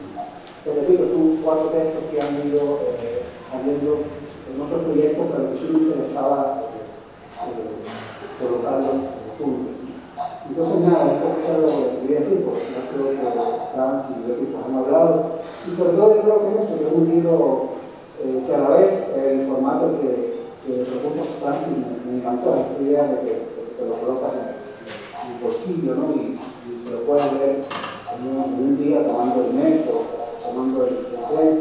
Te repito, son 4 textos que han ido saliendo en otros proyectos, pero que sí me interesaba colocarlos juntos. Entonces, nada, esto es lo que quería decir, porque yo creo que Franz y yo pues, han hablado, y sobre todo yo creo que eso es un libro que a la vez el formato que propuso Franz me encantó, esta idea de que te lo colocas en el bolsillo, ¿no? Y se lo puedes leer en un día tomando el metro, tomando el tren,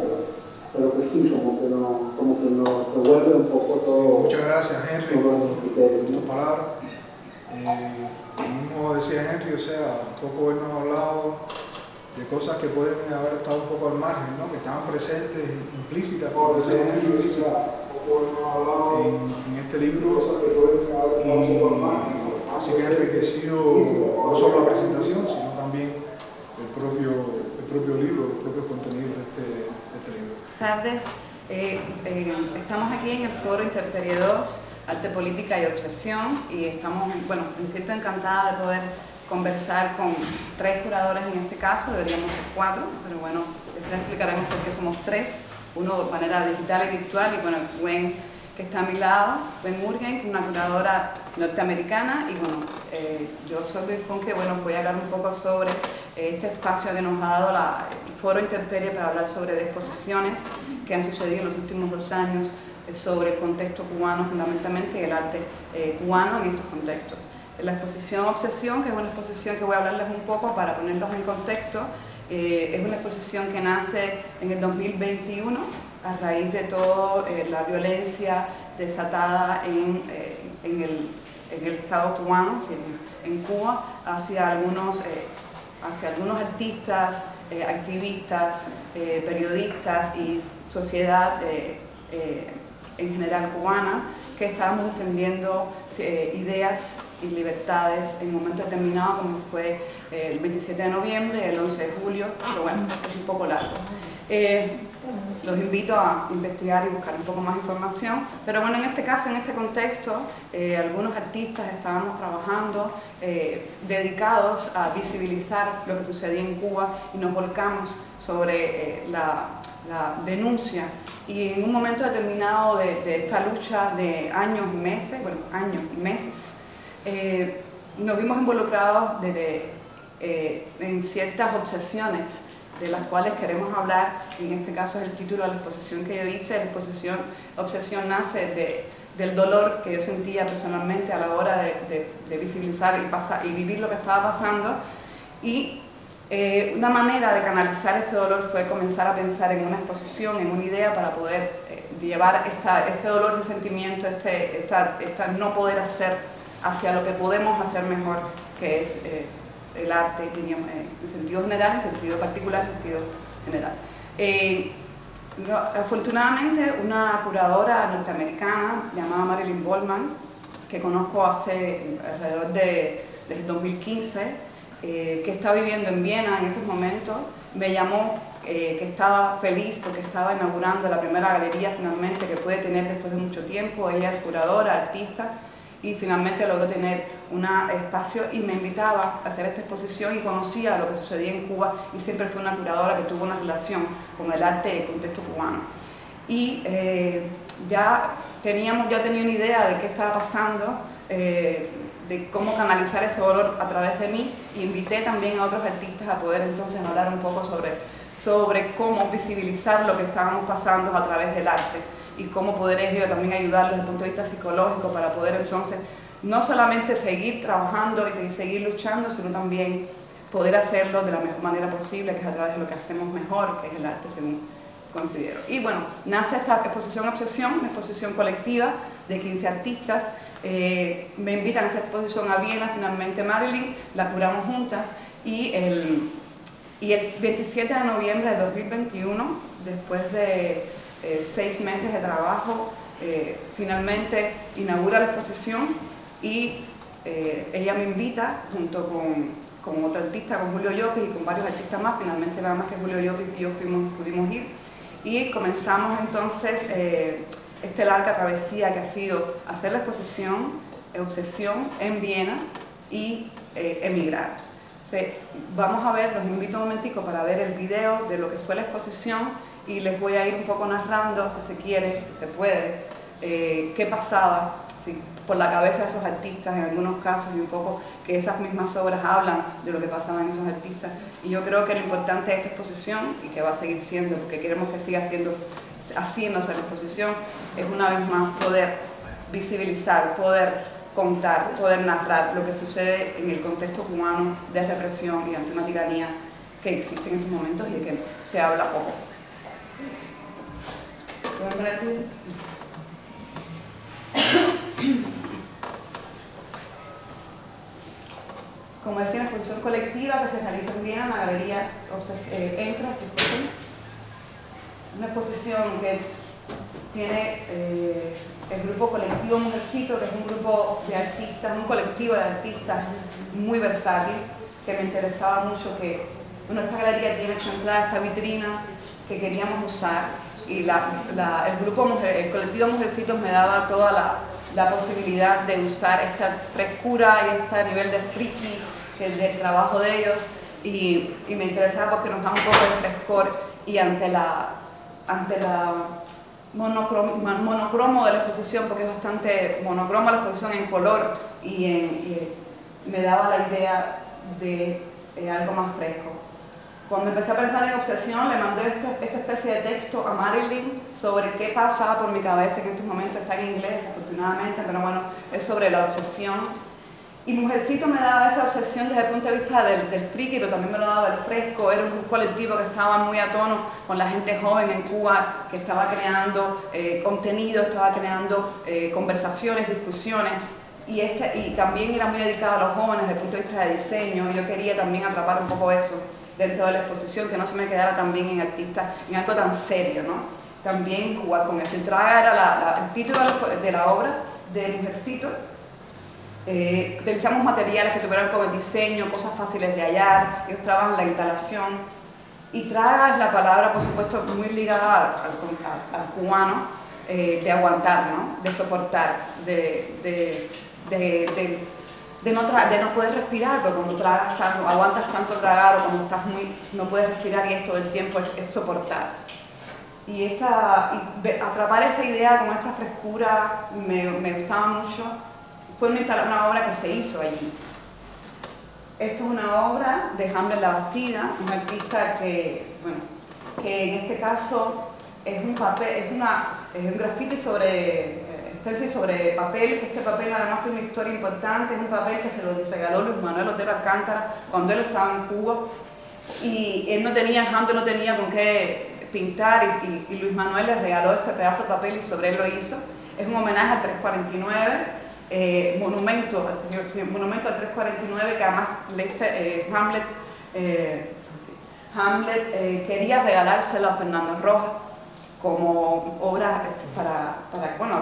pero que sí, como que nos revuelve un poco todo. Sí, muchas gracias, Henry, por tus palabras. Como decía Henry, o sea, un poco él nos ha hablado de cosas que pueden haber estado un poco al margen, ¿no? Que estaban presentes, implícitas, por decirlo en este libro, y así que ha enriquecido no solo la presentación, sino también el propio libro, los propios contenidos de este libro. Buenas tardes, estamos aquí en el Foro Intemperie 2, Arte, Política y Obsesión, y estamos, bueno, me siento encantada de poder conversar con 3 curadores en este caso, deberíamos ser 4, pero bueno, les explicaremos por qué somos 3, uno de manera digital y virtual, y bueno, Gwen, que está a mi lado, Gwen Murgen, una curadora norteamericana, y bueno, yo soy Luis Funke, bueno, voy a hablar un poco sobre este espacio que nos ha dado el Foro Intemperie para hablar sobre exposiciones que han sucedido en los últimos 2 años sobre el contexto cubano fundamentalmente y el arte cubano en estos contextos. La exposición Obsesión, que es una exposición que voy a hablarles un poco para ponerlos en contexto, es una exposición que nace en el 2021 a raíz de toda la violencia desatada en el Estado cubano, en Cuba, hacia algunos artistas, activistas, periodistas y sociedad en general cubana, que estábamos defendiendo ideas y libertades en un momento determinado, como fue el 27 de noviembre, el 11 de julio, pero bueno, es un poco largo. Los invito a investigar y buscar un poco más información, pero bueno, en este caso, en este contexto, algunos artistas estábamos trabajando dedicados a visibilizar lo que sucedía en Cuba y nos volcamos sobre la denuncia, y en un momento determinado de esta lucha de años y meses, nos vimos involucrados en ciertas obsesiones de las cuales queremos hablar, y en este caso es el título de la exposición que yo hice. La exposición Obsesión nace del dolor que yo sentía personalmente a la hora de visibilizar y vivir lo que estaba pasando, y una manera de canalizar este dolor fue comenzar a pensar en una exposición, en una idea para poder llevar este dolor de sentimiento, esta no poder hacer, hacia lo que podemos hacer mejor, que es el arte, en sentido general, en sentido particular, en sentido general. Afortunadamente, una curadora norteamericana llamada Marilyn Bollman, que conozco hace alrededor desde 2015, que está viviendo en Viena en estos momentos, me llamó, que estaba feliz porque estaba inaugurando la primera galería finalmente que puede tener después de mucho tiempo. Ella es curadora, artista, y finalmente logró tener un espacio y me invitaba a hacer esta exposición, y conocía lo que sucedía en Cuba, y siempre fue una curadora que tuvo una relación con el arte y el contexto cubano. y ya tenía una idea de qué estaba pasando, de cómo canalizar ese dolor a través de mí, y invité también a otros artistas a poder entonces hablar un poco sobre cómo visibilizar lo que estábamos pasando a través del arte y cómo poder ellos también ayudarlos desde el punto de vista psicológico para poder entonces no solamente seguir trabajando y seguir luchando, sino también poder hacerlo de la mejor manera posible, que es a través de lo que hacemos mejor, que es el arte, según considero. Y bueno, nace esta exposición Obsesión, una exposición colectiva de 15 artistas. Me invitan a esa exposición a Viena, finalmente Marilyn, la curamos juntas, y el 27 de noviembre de 2021, después de 6 meses de trabajo, finalmente inaugura la exposición, y ella me invita junto con otra artista, con Julio Llopis y con varios artistas más. Finalmente nada más que Julio Llopis y yo pudimos ir, y comenzamos entonces este larga travesía que ha sido hacer la exposición Obsesión en Viena y emigrar. Vamos a ver, los invito un momentico para ver el video de lo que fue la exposición, y les voy a ir un poco narrando, si se quiere, si se puede, qué pasaba por la cabeza de esos artistas en algunos casos, y un poco que esas mismas obras hablan de lo que pasaba en esos artistas. Y yo creo que lo importante de esta exposición, y que va a seguir siendo, porque queremos que siga haciéndose la exposición, es una vez más poder visibilizar, poder contar, poder narrar lo que sucede en el contexto cubano de represión y ante una tiranía que existe en estos momentos y de que se habla poco. ¿Pueden ver aquí? Como decía, una exposición colectiva que se realiza en Viena, en la galería Entra, una exposición que tiene el grupo colectivo Mujercito, que es un grupo de artistas, un colectivo de artistas muy versátil, que me interesaba mucho que esta galería tiene esta entrada, esta vitrina que queríamos usar, y el colectivo Mujercitos me daba toda la posibilidad de usar esta frescura y este nivel de friki del trabajo de ellos, y me interesaba porque nos da un poco de frescor, y ante la monocromo de la exposición, porque es bastante monocromo la exposición en color, y me daba la idea de algo más fresco. Cuando empecé a pensar en Obsesión, le mandé esta especie de texto a Marilyn sobre qué pasaba por mi cabeza, que en estos momentos está en inglés, afortunadamente, pero bueno, es sobre la obsesión. Y Mujercito me daba esa obsesión desde el punto de vista del friki, pero también me lo daba del fresco. Era un colectivo que estaba muy a tono con la gente joven en Cuba, que estaba creando contenido, estaba creando conversaciones, discusiones, y también era muy dedicado a los jóvenes desde el punto de vista de diseño. Yo quería también atrapar un poco eso dentro de la exposición, que no se me quedara también en artistas, en algo tan serio, ¿no? También jugar con eso. Entrada era el título de la obra de Mujercito. Utilizamos materiales que tuvieran como el diseño, cosas fáciles de hallar. Ellos trabajan la instalación, y traga es la palabra, por supuesto, muy ligada al cubano, de aguantar, ¿no? De soportar, de no poder respirar, porque cuando tragas tanto, aguantas tanto tragar, o cuando estás no puedes respirar, y esto del tiempo es soportar. Y atrapar esa idea con esta frescura me gustaba mucho. Fue una obra que se hizo allí. Esto es una obra de Hamlet La Bastida, un artista que en este caso es un grafiti sobre papel, que este papel además tiene una historia importante. Es un papel que se lo regaló Luis Manuel Otero Alcántara cuando él estaba en Cuba, y Hamlet no tenía con qué pintar, y Luis Manuel le regaló este pedazo de papel, y sobre él lo hizo. Es un homenaje al 349, monumento al 349, que además Hamlet quería regalárselo a Fernando Rojas como obra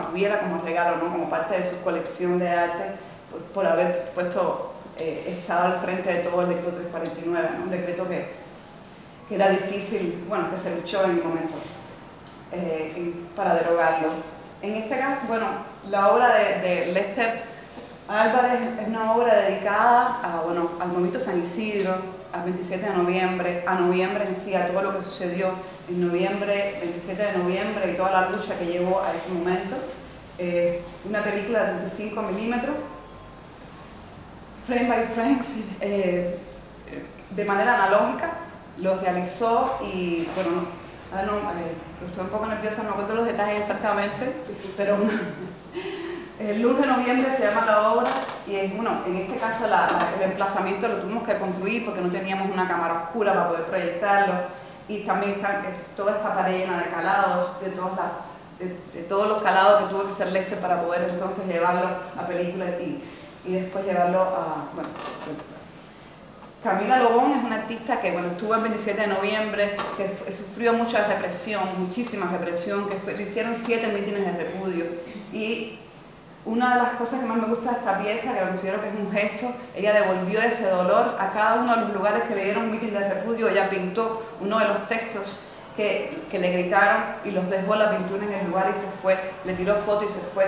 tuviera como regalo, ¿no? Como parte de su colección de arte, por haber estado al frente de todo el decreto 349, ¿no? Un decreto que era difícil, que se luchó en el momento para derogarlo. En este caso, la obra de Lester Álvarez es una obra dedicada al movimiento San Isidro, al 27 de noviembre, a noviembre en sí, a todo lo que sucedió en noviembre, 27 de noviembre y toda la lucha que llevó a ese momento. Una película de 35 milímetros, frame by frame, de manera analógica, lo realizó y, bueno, ahora no, estoy un poco nerviosa, no recuerdo los detalles exactamente, pero el luz de noviembre se llama la obra y bueno, en este caso el emplazamiento lo tuvimos que construir porque no teníamos una cámara oscura para poder proyectarlo y también está toda esta pared llena de calados, de todos los calados que tuvo que ser Lester para poder entonces llevarlo a película y después llevarlo a, bueno, Camila Lobón es una artista que, bueno, estuvo el 27 de noviembre, que sufrió mucha represión, muchísima represión, que le hicieron 7 mítines de repudio. Y una de las cosas que más me gusta de esta pieza, que considero que es un gesto, ella devolvió ese dolor a cada uno de los lugares que le dieron mitin de repudio. Ella pintó uno de los textos que le gritaron y los dejó la pintura en el lugar y se fue, le tiró foto y se fue.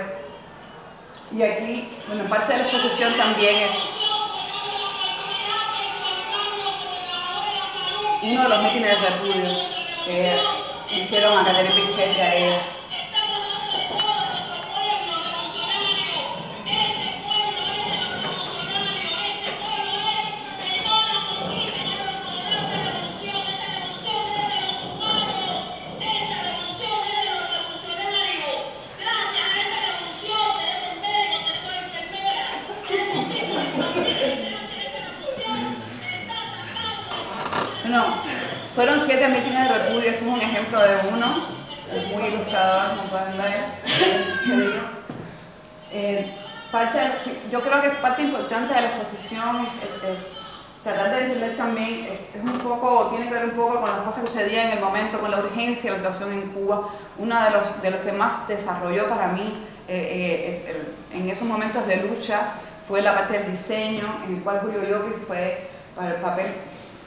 Y aquí, bueno, parte de la exposición también es uno de los mítines de repudio que hicieron a Catherine Pichet y a ella. No, fueron 7 mítines de repudio, esto es un ejemplo de uno, es muy ilustrador, como pueden ver. Yo creo que parte importante de la exposición tratar de entender también, es un poco, tiene que ver un poco con las cosas que sucedían en el momento, con la urgencia de la situación en Cuba. Uno de los que más desarrolló para mí en esos momentos de lucha fue la parte del diseño, en el cual Julio Llopis fue para el papel,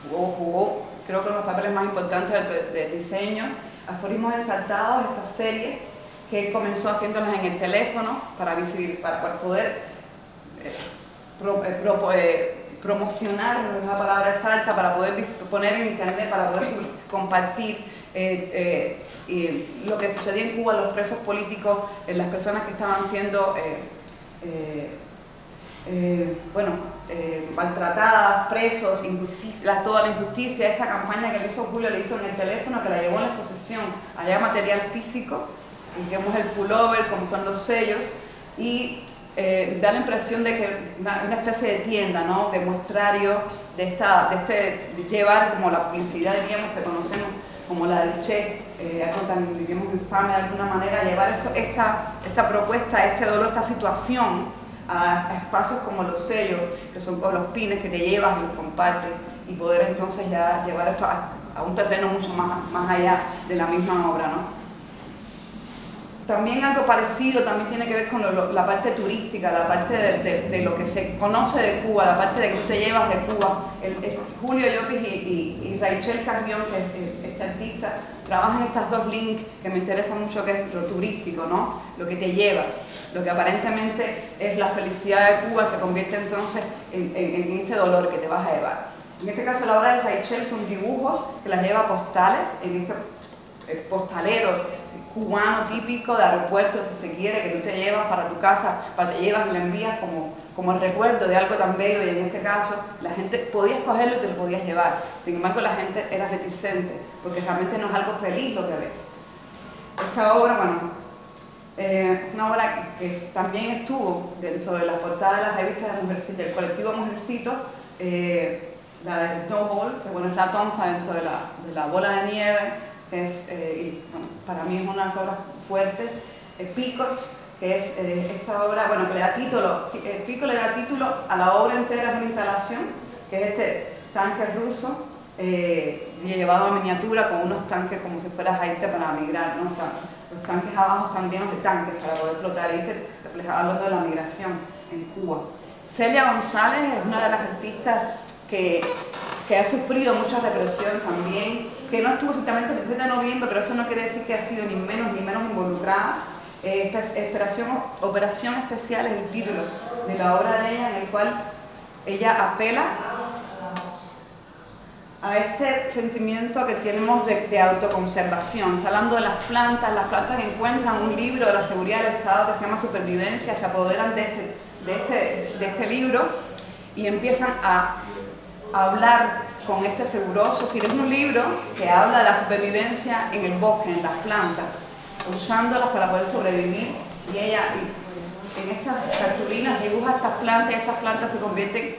jugó creo que uno de los papeles más importantes del diseño. Aforismos Exaltados, esta serie que comenzó haciéndolas en el teléfono para poder promocionar, una palabra exacta, para poder poner en internet, para poder compartir lo que sucedía en Cuba, los presos políticos, las personas que estaban siendo maltratadas, presos, toda la injusticia. Esta campaña que le hizo Julio, le hizo en el teléfono, que la llevó en la exposición, allá material físico, y que vemos el pullover, como son los sellos, y da la impresión de que una especie de tienda, ¿no?, de muestrario, de llevar como la publicidad, diríamos, que conocemos como la del Che, algo tan, diríamos, infame de alguna manera, llevar esta propuesta, este dolor, esta situación a espacios como los sellos, que son como los pines que te llevas y los compartes, y poder entonces ya llevar esto a un terreno mucho más allá de la misma obra, ¿no? También algo parecido también tiene que ver con la parte turística, la parte de lo que se conoce de Cuba, la parte de que tú te llevas de Cuba. Julio Llopis y Rachel Carrión, que es este artista, trabajan estas dos links que me interesa mucho, que es lo turístico, ¿no? Lo que te llevas, lo que aparentemente es la felicidad de Cuba, se convierte entonces en este dolor que te vas a llevar. En este caso la obra de Rachel son dibujos que las lleva postales, en este postalero cubano típico de aeropuerto, si se quiere, que tú te llevas para tu casa, te llevas y la envías como el recuerdo de algo tan bello, y en este caso la gente podía escogerlo y te lo podías llevar. Sin embargo, la gente era reticente, porque realmente no es algo feliz lo que ves. Esta obra, bueno, es una obra que también estuvo dentro de las portadas de las revistas de Mujercita, del colectivo Mujercito, la de Snowball, que bueno, es la tonfa dentro de la bola de nieve, que es, para mí es una de las obras fuertes. Picot, que es esta obra, bueno, que le da título, Pico le da título a la obra entera, de una instalación, que es este tanque ruso, llevado a miniatura con unos tanques como si fueras a irte para migrar, ¿no? O sea, los tanques abajo están llenos de tanques para poder flotar, y este reflejaba lo de la migración en Cuba. Celia González es una de las artistas que ha sufrido mucha represión también, que no estuvo exactamente el 17 de noviembre, pero eso no quiere decir que ha sido ni menos involucrada. Esta es Operación Especial es el título de la obra de ella, en el cual ella apela a este sentimiento que tenemos de autoconservación. Está hablando de las plantas encuentran un libro de la seguridad del Estado que se llama Supervivencia, se apoderan de este libro y empiezan a hablar con este seguroso. Si es un libro que habla de la supervivencia en el bosque, en las plantas, usándolas para poder sobrevivir, y ella en estas cartulinas dibuja estas plantas y estas plantas se convierten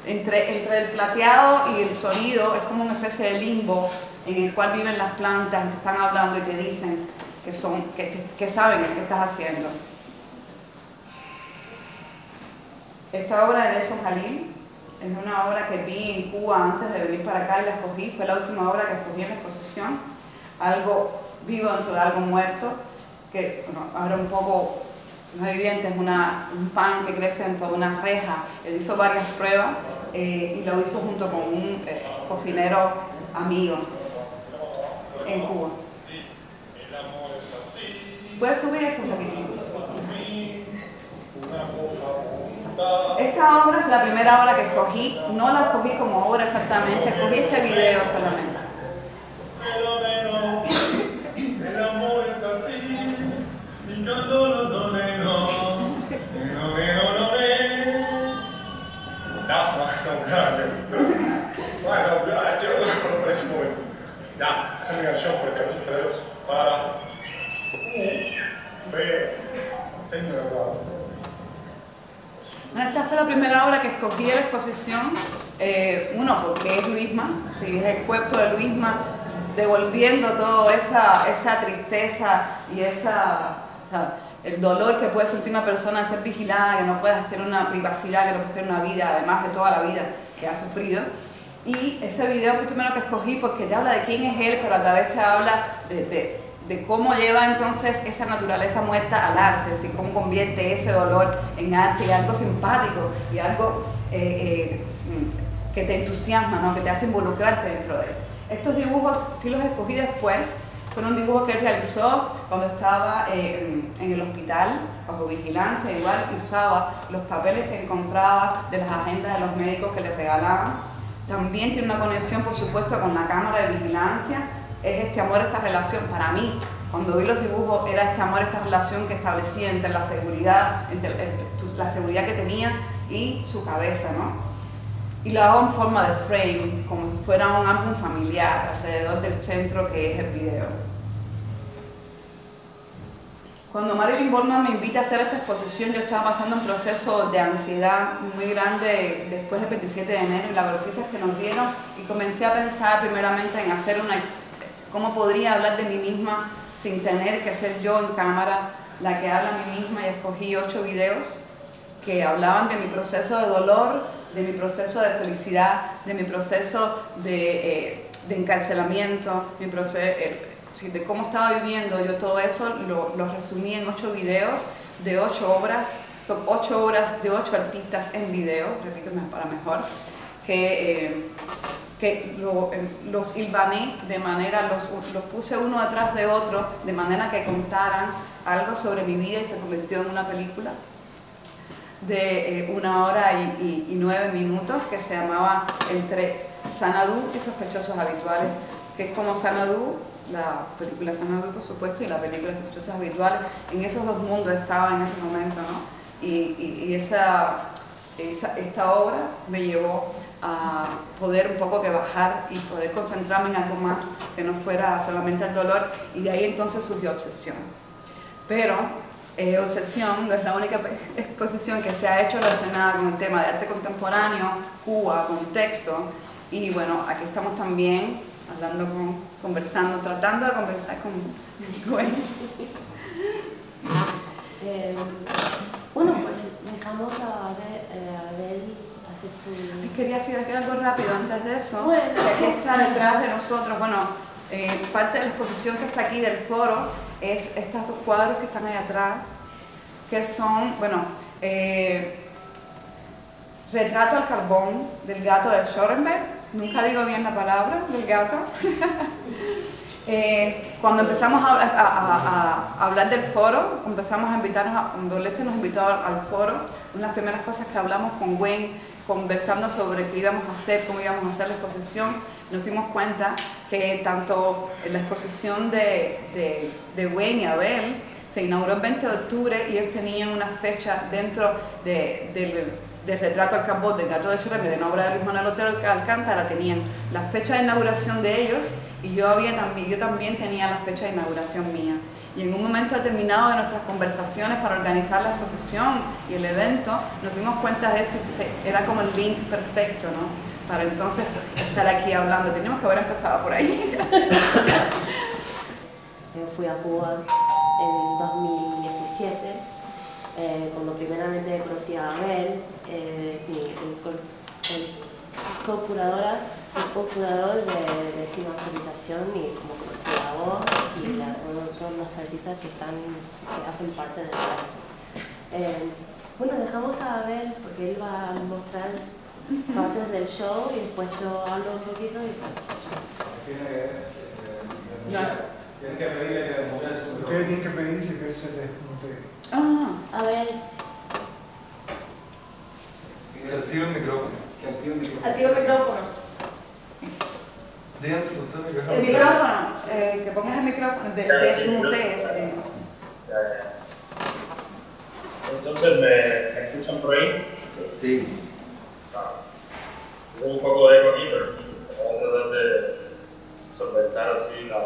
entre el plateado y el sonido, es como una especie de limbo en el cual viven las plantas, que están hablando y que dicen que saben qué estás haciendo. Esta obra de Nelson Jalil es una obra que vi en Cuba antes de venir para acá y la escogí, fue la última obra que escogí en la exposición, algo vivo dentro de algo muerto, que bueno, ahora un poco no es evidente, es un pan que crece dentro de una reja. Él hizo varias pruebas y lo hizo junto con un cocinero amigo en Cuba. ¿Puedes subir esto un poquito? Esta obra es la primera obra que escogí, no la escogí como obra exactamente, escogí este video solamente. Esta fue la primera obra que escogí de la exposición, uno porque es Luisma, sí, es el cuerpo de Luisma devolviendo toda esa tristeza y el dolor que puede sentir una persona de ser vigilada, que no pueda tener una privacidad, que no puede tener una vida, además de toda la vida que ha sufrido. Y ese video fue el primero que escogí porque te habla de quién es él, pero a la vez se habla de cómo lleva entonces esa naturaleza muerta al arte, así cómo convierte ese dolor en arte y algo simpático y algo que te entusiasma, ¿no? Que te hace involucrarte dentro de él. Estos dibujos sí los escogí después, fueron dibujos que él realizó cuando estaba en el hospital, bajo vigilancia, igual, y usaba los papeles que encontraba de las agendas de los médicos que le regalaban. También tiene una conexión, por supuesto, con la cámara de vigilancia. Es este amor, esta relación. Para mí, cuando vi los dibujos, era este amor, esta relación que establecía entre la seguridad, la seguridad que tenía y su cabeza, ¿no? Y lo hago en forma de frame, como si fuera un álbum familiar alrededor del centro que es el video. Cuando Marilyn Borman me invita a hacer esta exposición, yo estaba pasando un proceso de ansiedad muy grande después del 27 de enero y las noticias que nos dieron, y comencé a pensar primeramente en hacer cómo podría hablar de mí misma sin tener que ser yo en cámara la que habla a mí misma, y escogí 8 videos que hablaban de mi proceso de dolor, de mi proceso de felicidad, de mi proceso de encarcelamiento, de cómo estaba viviendo yo todo eso. Lo resumí en 8 videos de 8 obras, son 8 obras de 8 artistas en video, repito para mejor, que los hilvané de manera, los puse uno detrás de otro, de manera que contaran algo sobre mi vida y se convirtió en una película de 1 hora y 9 minutos que se llamaba Entre Xanadu y Sospechosos Habituales, que es como Xanadu, la película Xanadu por supuesto, y la película Sospechosos Habituales. En esos dos mundos estaba en ese momento, ¿no? Y esta obra me llevó a poder un poco que bajar y poder concentrarme en algo más que no fuera solamente el dolor, y de ahí entonces surgió Obsesión. Pero Obsesión no es la única exposición que se ha hecho relacionada con el tema de arte contemporáneo, Cuba, contexto, y bueno, aquí estamos también conversando, tratando de conversar con Gwen. Bueno, pues dejamos a ver hacer su... Quería decir algo rápido antes de eso, bueno, que aquí está detrás de nosotros. Bueno, parte de la exposición que está aquí del foro es estos 2 cuadros que están ahí atrás, que son, bueno, retrato al carbón del gato de Schoenberg. Nunca digo bien la palabra del gato. Cuando empezamos a hablar del foro, empezamos a invitarnos, cuando Leste nos invitó al foro, una de las primeras cosas que hablamos con Gwen, conversando sobre qué íbamos a hacer, cómo íbamos a hacer la exposición, nos dimos cuenta que tanto la exposición de Wayne y Abel se inauguró el 20 de octubre y ellos tenían una fecha dentro del retrato al carbón del Gato de Chorreme, de una obra de Luis Manuel Otero Alcántara, tenían la fecha de inauguración de ellos y yo también tenía la fecha de inauguración mía. Y en un momento determinado de nuestras conversaciones para organizar la exposición y el evento, nos dimos cuenta de eso y era como el link perfecto, ¿no? Para entonces estar aquí hablando. Teníamos que haber empezado por ahí. Yo fui a Cuba en 2017, cuando primeramente conocí a Abel, el co-curador de cinematografía y como conocí a vos y a todos los artistas que hacen parte del proyecto. Bueno, dejamos a Abel porque él va a mostrar partes del show y después yo hablo un poquito y pues... Tienen que pedirle que desmonte su micrófono. Ustedes tienen que pedirle que él se desmonte. A ver. Que active el micrófono. Activa el micrófono. Díganse ustedes que El micrófono, que pongas el micrófono, desmute. Entonces, ¿me escuchan por ahí? Sí. Hubo un poco de eco aquí, pero vamos a tratar de solventar así la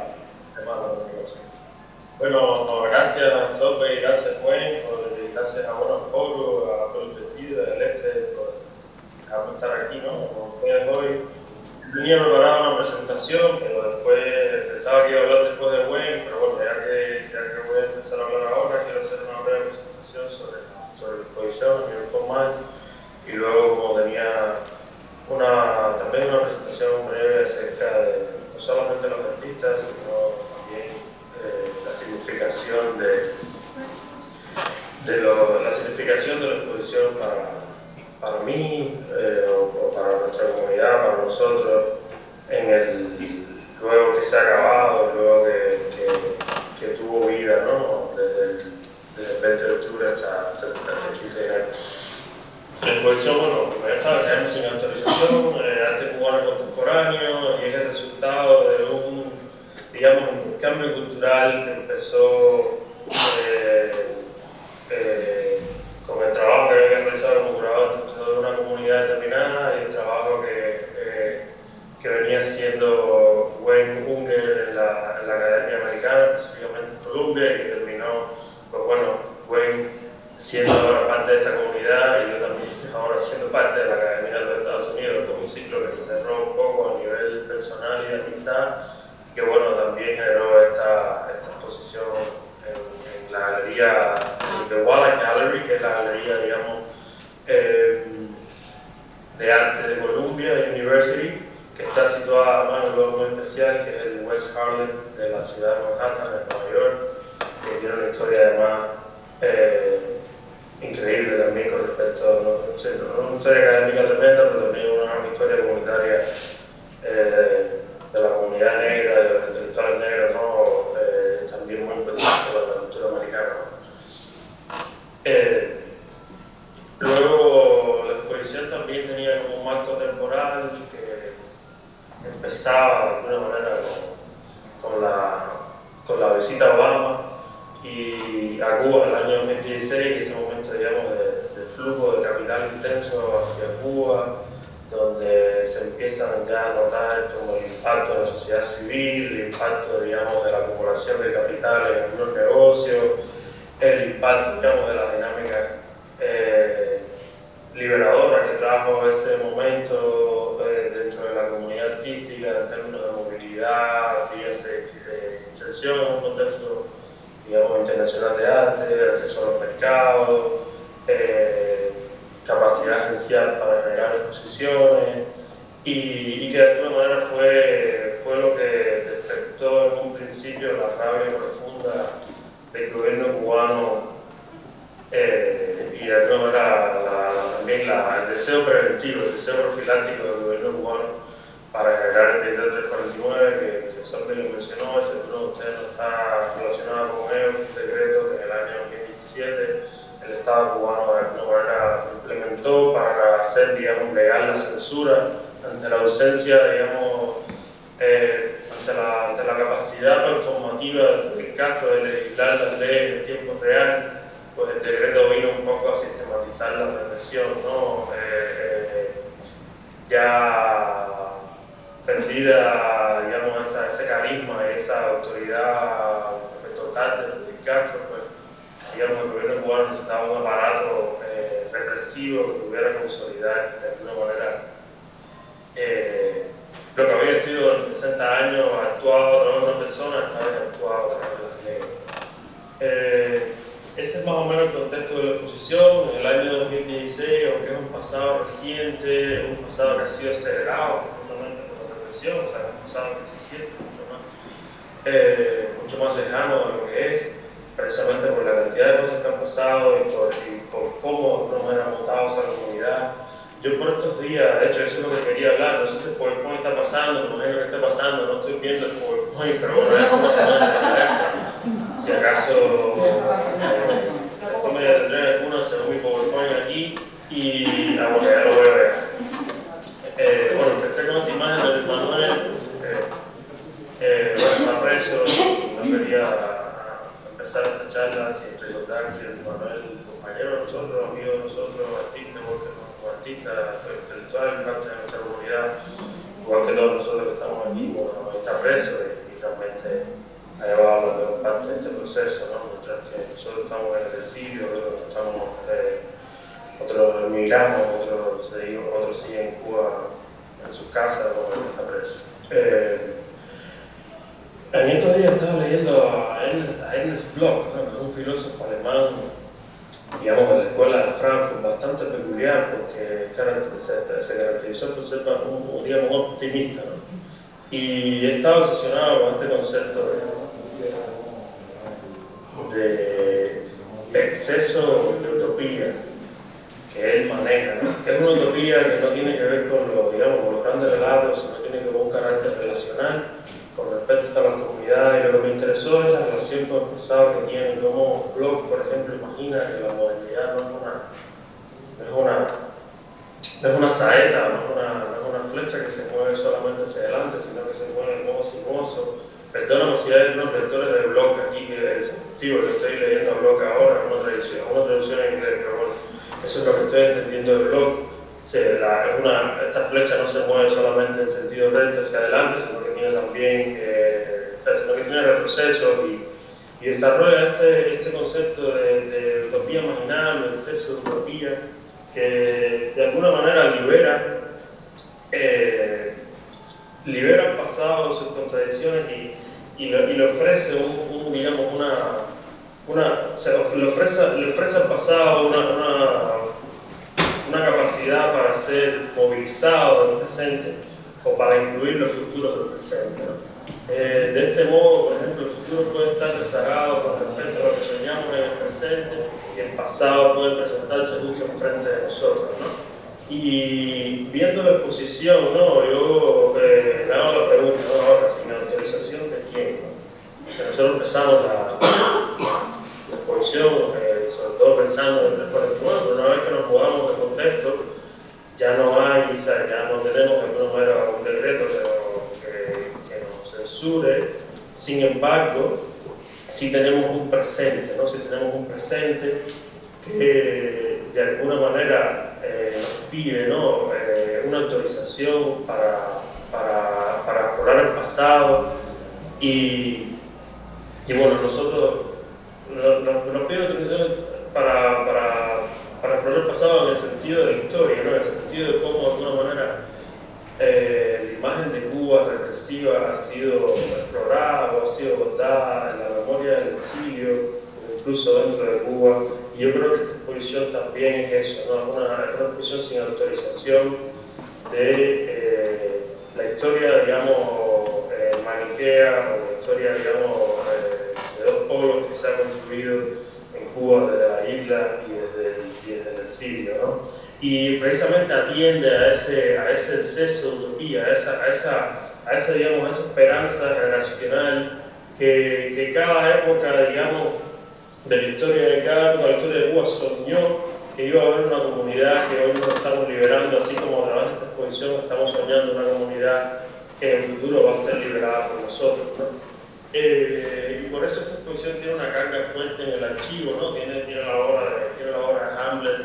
tema de la comunicación. Bueno, gracias Sope y gracias Wayne, gracias a Buenos Pueblos, a todo el vestido del este, por dejarme estar aquí, ¿no? Con ustedes hoy. Tenía preparada una presentación, pero después pensaba que iba a hablar después de Wayne, pero bueno, ya que voy a empezar a hablar ahora, quiero hacer una breve presentación sobre la exposición a nivel formal y luego como tenía también una presentación breve acerca de no solamente los artistas, sino también la significación de la exposición para mí o para nuestra comunidad, para nosotros, luego que se ha acabado, luego que tuvo vida, ¿no? Desde el 20 de octubre hasta el 15 de enero. La exposición, bueno, como ya sabes, se llama Sin Autorización, arte cubano contemporáneo, y es el resultado de un, digamos, intercambio cultural que empezó con el trabajo que había realizado como curador dentro de una comunidad determinada y el trabajo que venía haciendo Wayne Unger en la Academia Americana, específicamente en Colombia, y que terminó, pues bueno, Wayne siendo ahora parte de esta comunidad y yo también ahora siendo parte de la Academia de los Estados Unidos, con un ciclo que se cerró un poco a nivel personal y de amistad, que bueno, también generó esta exposición en la galería de Wallace Gallery, que es la galería, digamos, de arte de Columbia University, que está situada además en un lugar muy especial, que es el West Harlem de la ciudad de Manhattan, en Nueva York, que tiene una historia además increíble también con respecto a una historia académica tremenda, pero también una historia comunitaria de la comunidad negra, de los intelectuales negros, ¿no? También muy importante para la cultura americana. Luego la exposición también tenía como un marco temporal que empezaba de alguna manera con la visita a Obama y a Cuba en el año 2016, ese momento, digamos, de flujo de capital intenso hacia Cuba, donde se empiezan ya a notar como el impacto de la sociedad civil, el impacto, digamos, de la acumulación de capital en algunos negocios, el impacto, digamos, de la dinámica liberadora que trajo ese momento dentro de la comunidad artística en términos de movilidad, inserción en un contexto, digamos, internacional de arte, acceso a los mercados, capacidad agencial para generar exposiciones y que de alguna manera fue lo que despertó en un principio la rabia profunda del gobierno cubano y de alguna manera también el deseo preventivo, el deseo profiláctico del gobierno cubano para generar el decreto 349 que Sope lo mencionó, y seguro que usted no está relacionado con él, un decreto que en el año 2017 el Estado cubano de alguna manera implementó implementó para hacer, digamos, legal la censura ante la ausencia, digamos, ante la capacidad performativa de Fidel Castro de legislar las leyes en tiempo real, pues el decreto vino un poco a sistematizar la represión, ¿no? Ya perdida, digamos, ese carisma y esa autoridad total de Fidel Castro, pues, digamos, el gobierno cubano necesitaba un aparato represivo que pudiera consolidar de alguna manera lo que había sido en 60 años actuado a través de una persona, esta vez actuado a través de las leyes. Ese es más o menos el contexto de la exposición. En el año 2016, aunque es un pasado reciente, un pasado que ha sido acelerado profundamente por la represión, o sea, es un pasado que se siente mucho más lejano de lo que es, precisamente por la cantidad de cosas que han pasado y por cómo de alguna manera ha montado esa comunidad. Yo por estos días, de hecho, eso es lo que quería hablar, no sé si el PowerPoint está pasando, no sé lo que está pasando, no estoy viendo el PowerPoint, pero bueno, si acaso esto me tendré alguna según mi PowerPoint aquí y bueno, ya lo voy a ver. Bueno, empecé con esta imagen de Manuel, bueno, está preso, no quería empezar esta charla sin recordar que Manuel, compañero de nosotros, amigo de nosotros, artista, porque como artista intelectual, parte de nuestra comunidad, igual que todos nosotros que estamos aquí, bueno, está preso y realmente ha llevado la peor parte de este proceso, ¿no? Mientras que nosotros estamos en el exilio, otros emigramos, otros siguen en Cuba en sus casas, como él está preso. En estos días estaba leyendo a Ernst Bloch, ¿no? Que es un filósofo alemán, digamos, de la escuela de Frankfurt, bastante peculiar porque se caracterizó por ser digamos, un optimista, ¿no? Y estaba obsesionado con este concepto de exceso de utopía que él maneja, ¿no? Que es una utopía que no tiene que ver con los grandes relatos, sino tiene que ver con un carácter relacional con respecto a la comunidad. Y lo que me interesó es la relación con el pasado que tiene, como Bloch, por ejemplo, imagina que la modernidad no es una saeta, no es una flecha que se mueve solamente hacia adelante, sino que se mueve como sinuoso. Perdóname si hay algunos lectores de Bloch aquí que es efectivo, que estoy leyendo a Bloch ahora, una traducción en inglés, pero bueno, eso es lo que estoy entendiendo de Bloch. Esta flecha no se mueve solamente en sentido recto hacia adelante, sino que tiene también, sino que tiene retrocesos y desarrolla este concepto de utopía imaginable, el exceso de utopía, que de alguna manera libera el pasado de sus contradicciones y le ofrece le ofrece al pasado una capacidad para ser movilizado del presente o para incluir los futuros del presente, ¿no? De este modo, por ejemplo, el futuro puede estar rezagado con respecto a lo que soñamos en el presente y el pasado puede presentarse justo enfrente de nosotros, ¿no? Y viendo la exposición, ¿no? Yo me hago la pregunta, ¿no? Ahora, sin autorización de quién, ¿no? Que nosotros empezamos la exposición, sobre todo pensando en el 349, pero una vez que nos mudamos de contexto, ya no hay, o sea, ya no tenemos de alguna manera un decreto que nos censure. Sin embargo, sí tenemos un presente, ¿no? Sí tenemos un presente que de alguna manera nos pide, ¿no? Una autorización para explorar el pasado y bueno, nosotros nos pide autorización para explorar el pasado en el sentido de la historia, ¿no? En el sentido de cómo de alguna manera la imagen de Cuba represiva ha sido explorada o ha sido abordada en la memoria del exilio, incluso dentro de Cuba. Y yo creo que esta exposición también es eso, ¿no? Una exposición sin autorización de la historia, digamos, maniquea, o la historia, digamos, de dos pueblos que se ha construido en Cuba desde la isla y desde el exilio, ¿no? Y precisamente atiende a ese exceso de utopía, a esa digamos, esa esperanza generacional que cada época, digamos, de la historia de Cuba soñó que iba a haber una comunidad que hoy nos estamos liberando, así como a través de esta exposición estamos soñando una comunidad que en el futuro va a ser liberada por nosotros, ¿no? Y por eso esta exposición tiene una carga fuerte en el archivo, ¿no? Tiene la obra de Hamlet,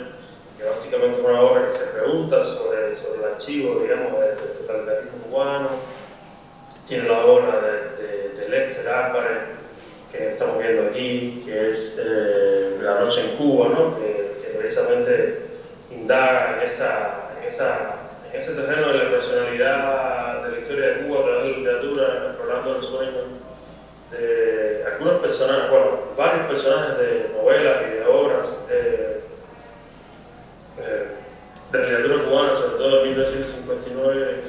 que básicamente es una obra que se pregunta sobre el archivo, digamos, del totalitarismo cubano. Tiene la obra de Lester Álvarez, que estamos viendo aquí, que es La noche en Cuba, ¿no? Que precisamente indaga en ese terreno de la personalidad de la historia de Cuba, de la literatura, explorando el sueño de algunos personajes, bueno, varios personajes de novelas y de obras de literatura cubana, sobre todo en 1959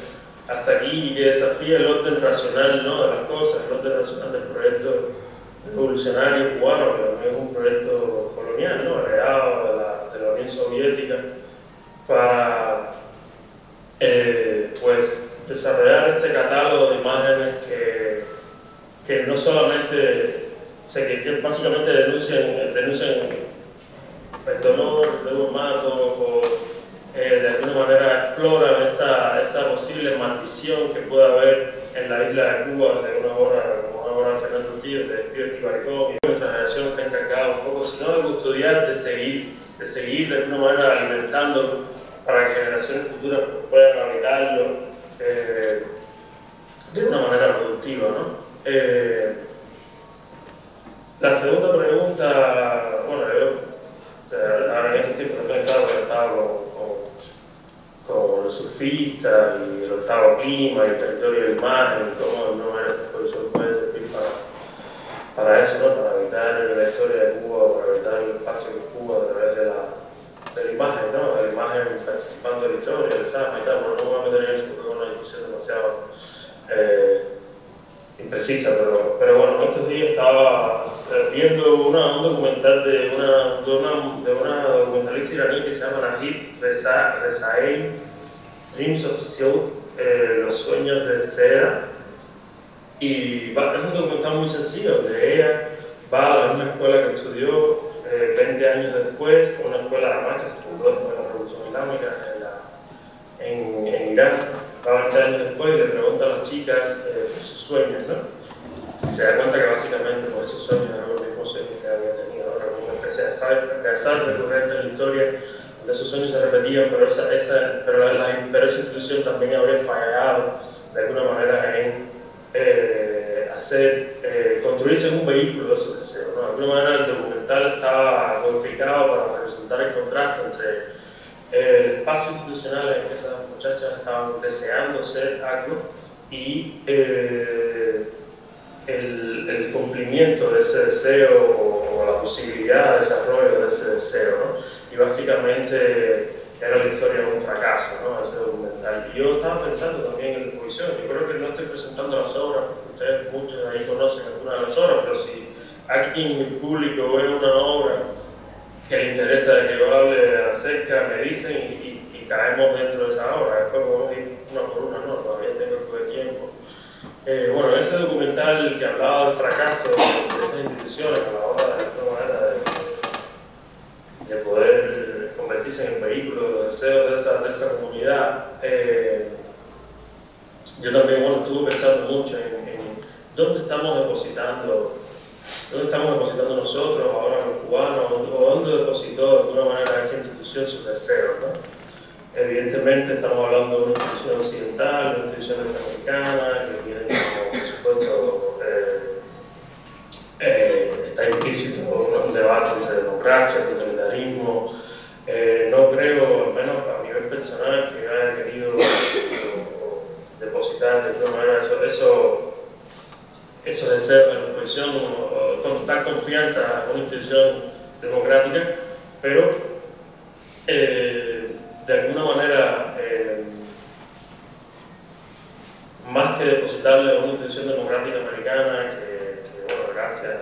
hasta aquí, que desafía el orden racional, ¿no?, de las cosas, el orden racional del proyecto revolucionario cubano, que también es un proyecto colonial, ¿no?, heredado de la Unión Soviética, para pues desarrollar este catálogo de imágenes que no solamente, que básicamente denuncian el dolor de un mato, o de alguna manera exploran esa posible maldición que puede haber en la isla de Cuba de una obra de Fernando Trujillo, de Pío Tibaricó. Nuestra generación está encargada un poco, si no de custodiar, de seguir de alguna manera alimentándolo para que generaciones futuras puedan habitarlo de una manera productiva, ¿no? La segunda pregunta, bueno, ahora en ese tiempo también estaba con los surfistas y el octavo clima y el territorio de imagen, y cómo de una manera esta exposición puede servir para eso, ¿no? Para habitar la historia de Cuba, para habitar el espacio de Cuba a través de la imagen, ¿no? De la imagen participando de la historia, del Sama y tal. Bueno, no voy a meter en eso porque es una discusión demasiado imprecisa, pero bueno, en estos días estaba viendo un documental de una documentalista iraní que se llama Nahid Rezaei, Dreams of Silk, Los sueños de seda, y es un documental muy sencillo, donde ella va a la misma escuela que estudió 20 años después, una escuela además que se fundó después de la Revolución Islámica en Irán. Va 20 años después y le pregunta a las chicas sus sueños, ¿no? Y se da cuenta que básicamente por esos sueños eran los mismos sueños que había tenido, ¿no? Era como una especie de azar recurrente en la historia, donde esos sueños se repetían, pero esa institución también habría fallado de alguna manera en construirse un vehículo de su deseo, ¿no? De alguna manera el documental estaba codificado para representar el contraste entre el espacio institucional en que esas muchachas estaban deseando ser algo y el cumplimiento de ese deseo o la posibilidad de desarrollo de ese deseo, ¿no? Y básicamente era la historia de un fracaso, ¿no? Ese documental. Y yo estaba pensando también en la exposición. Yo creo que no estoy presentando las obras, porque ustedes muchos ahí conocen algunas de las obras, pero si alguien en el público ve una obra que le interesa de que yo hable acerca, me dicen y caemos dentro de esa obra. Después vamos a ir una por una, no, todavía tengo algo de tiempo. Bueno, ese documental que hablaba del fracaso de esas instituciones a la hora de alguna manera de poder convertirse en el vehículo de deseos de esa comunidad, yo también, bueno, estuve pensando mucho en dónde estamos depositando nosotros, ahora los cubanos, o dónde depositó de alguna manera esa institución sus deseos, ¿no? Evidentemente estamos hablando de una institución occidental, de una institución norteamericana, que tiene como, por supuesto, está implícito un debate entre democracia, totalitarismo. No creo, al menos a nivel personal, que haya querido depositar de alguna manera esos deseos de la oposición con tal confianza en una institución democrática, pero de alguna manera, más que depositarle a una institución democrática americana, que bueno, gracias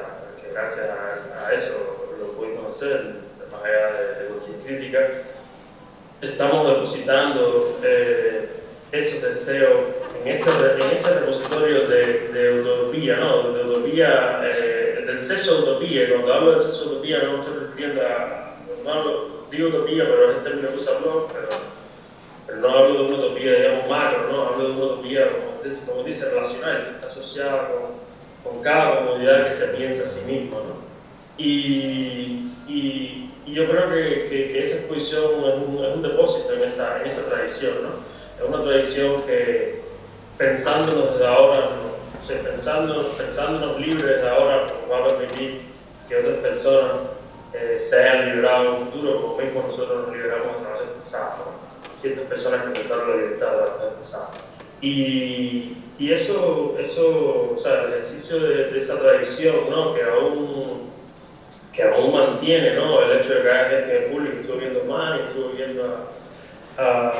a eso lo pudimos hacer, más allá de cualquier crítica, estamos depositando esos deseos en ese repositorio de utopía, ¿no? De utopía, del sexo de utopía. Y cuando hablo de sexo de utopía no me estoy refiriendo a, no hablo digo utopía, pero es el término que usa Bloch, pero no hablo de una utopía, digamos, macro, ¿no? Hablo de una utopía, como dice, relacional, que está asociada con cada comunidad que se piensa a sí misma, ¿no? Y yo creo que esa exposición es un depósito en esa tradición, ¿no? Es una tradición que, pensándonos desde ahora, ¿no? O sea, pensándonos libres desde ahora, nos va a permitir que otras personas se hayan liberado en un futuro, como mismo nosotros nos liberamos a través del pasado, ¿no? Ciertas personas que pensaron la libertad a través del pasado. Y eso, o sea, el ejercicio de esa tradición, ¿no? que aún mantiene, ¿no? El hecho de que haya gente en el público. Estuve viendo a Manny, estuve viendo a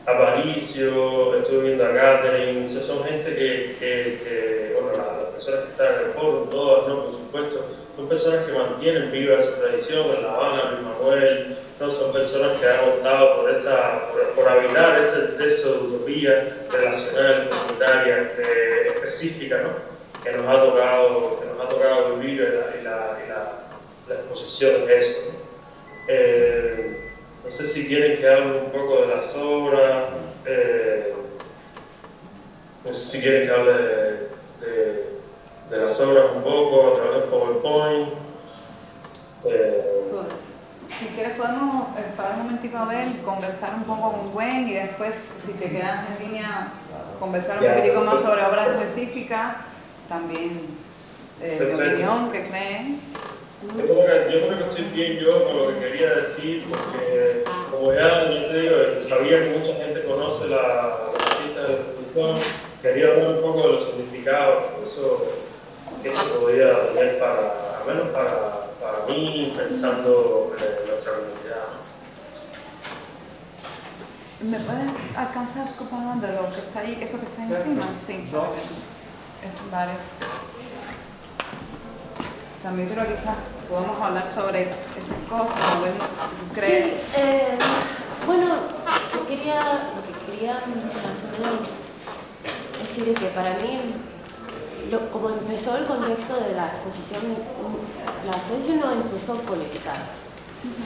Paricio, estuve viendo a Catherine. O sea, son gente que bueno, las personas que están en el foro, todas, ¿no? Por supuesto, son personas que mantienen viva esa tradición. En La Habana, Luis Manuel, ¿no? Son personas que han optado por habitar ese exceso de utopía relacional, comunitaria, específica, ¿no? que nos ha tocado vivir y la exposición de eso, ¿no? No sé si quieren que hable un poco de las obras, no sé si quieren que hable de las obras un poco a través del PowerPoint. Si quieres podemos parar un momentito a ver, conversar un poco con Gwen y después, si te quedas en línea, conversar un poquitico más sobre obras específicas, también de opinión que creen. Yo creo que estoy bien yo con lo que quería decir, porque como ya te digo, sabía que mucha gente conoce la cita de la exposición, quería hablar un poco de los significados que eso podría tener al menos para mí, pensando en nuestra comunidad. ¿Me puedes alcanzar comparando lo que está ahí, eso que está encima? Sí. Es varios. También creo que quizás podemos hablar sobre estas cosas, ¿tú crees? Sí, bueno, lo que quería más o menos decir es que para mí, como empezó el contexto de la exposición no empezó política.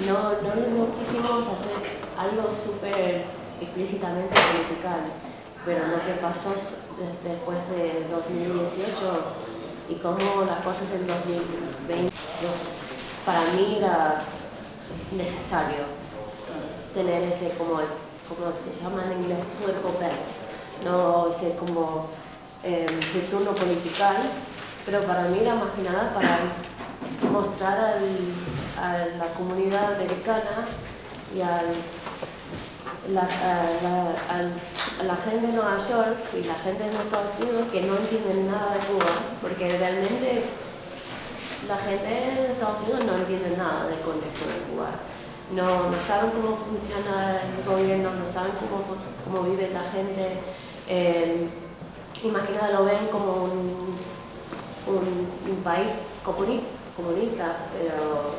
No quisimos hacer algo súper explícitamente political, pero lo que pasó después de 2018 y cómo las cosas en 2020, para mí era necesario tener ese, como se llama en inglés, political bent, no ese como turno political, pero para mí era más que nada para mostrar a la comunidad americana y a la gente de Nueva York y la gente de los Estados Unidos que no entienden nada de Cuba, porque realmente la gente de Estados Unidos no entiende nada del contexto de Cuba. No saben cómo funciona el gobierno, no saben cómo vive la gente. Y más que nada lo ven como un país comunista, pero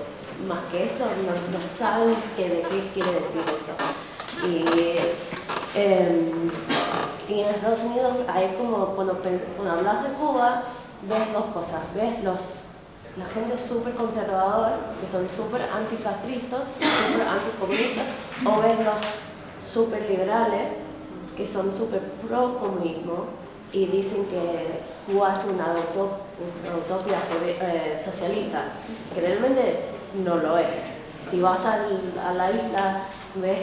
más que eso no saben de qué quiere decir eso. Y en Estados Unidos hay como, cuando hablas de Cuba, ves dos cosas. Ves la gente súper conservadora, que son súper anticastristas, súper anticomunistas, o ves los súper liberales, que son súper pro-comunismo, y dicen que Cuba es una utopía socialista, que realmente no lo es. Si vas a la isla, ves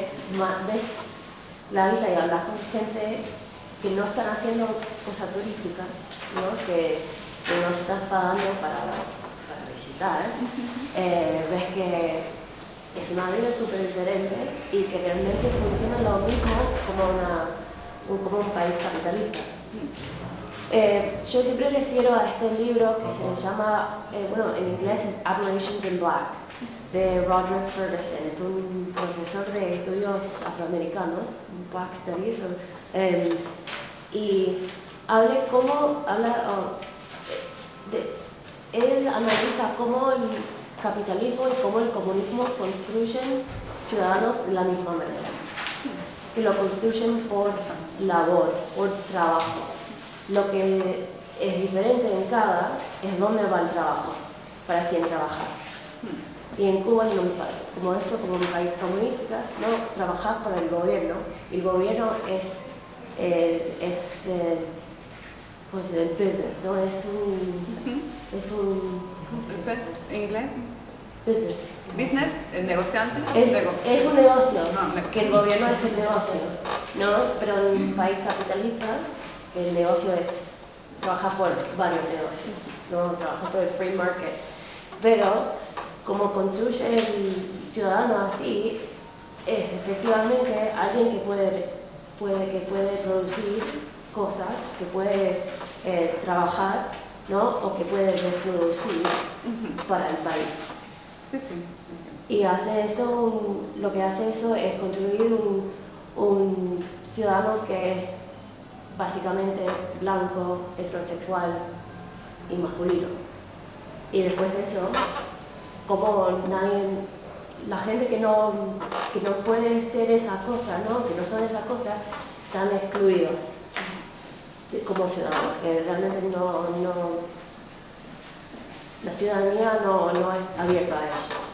la isla y hablas con gente que no están haciendo cosas turísticas, ¿no? que no estás pagando para visitar, ves que es una vida súper diferente y que realmente funciona lo mismo como un país capitalista. Yo siempre refiero a este libro que se llama, bueno, en inglés es Abolitions in Black, de Roderick Ferguson. Es un profesor de estudios afroamericanos, Black Studies, y él analiza cómo el capitalismo y cómo el comunismo construyen ciudadanos de la misma manera. Y lo construyen por labor, por trabajo. Lo que es diferente en cada es dónde va el trabajo, para quién trabajas. Y en Cuba, como un país comunista, ¿no? Trabajar para el gobierno. El gobierno es pues el business, ¿no? Es un ¿En inglés? business. ¿Business? ¿El negociante? Es un negocio, No, que el gobierno es el negocio, ¿no? Pero en un país capitalista, el negocio es trabajar por varios negocios, ¿no? Trabajar por el free market. Pero como construye el ciudadano así, es efectivamente alguien que puede producir cosas, que puede trabajar, ¿no? O que puede reproducir para el país. Sí, sí. Y hace eso, lo que hace eso es construir un ciudadano que es básicamente blanco, heterosexual y masculino. Y después de eso, como la gente que no puede ser esa cosa, ¿no? Que no son esa cosa, están excluidos como ciudadanos, que realmente la ciudadanía no es abierta a ellos.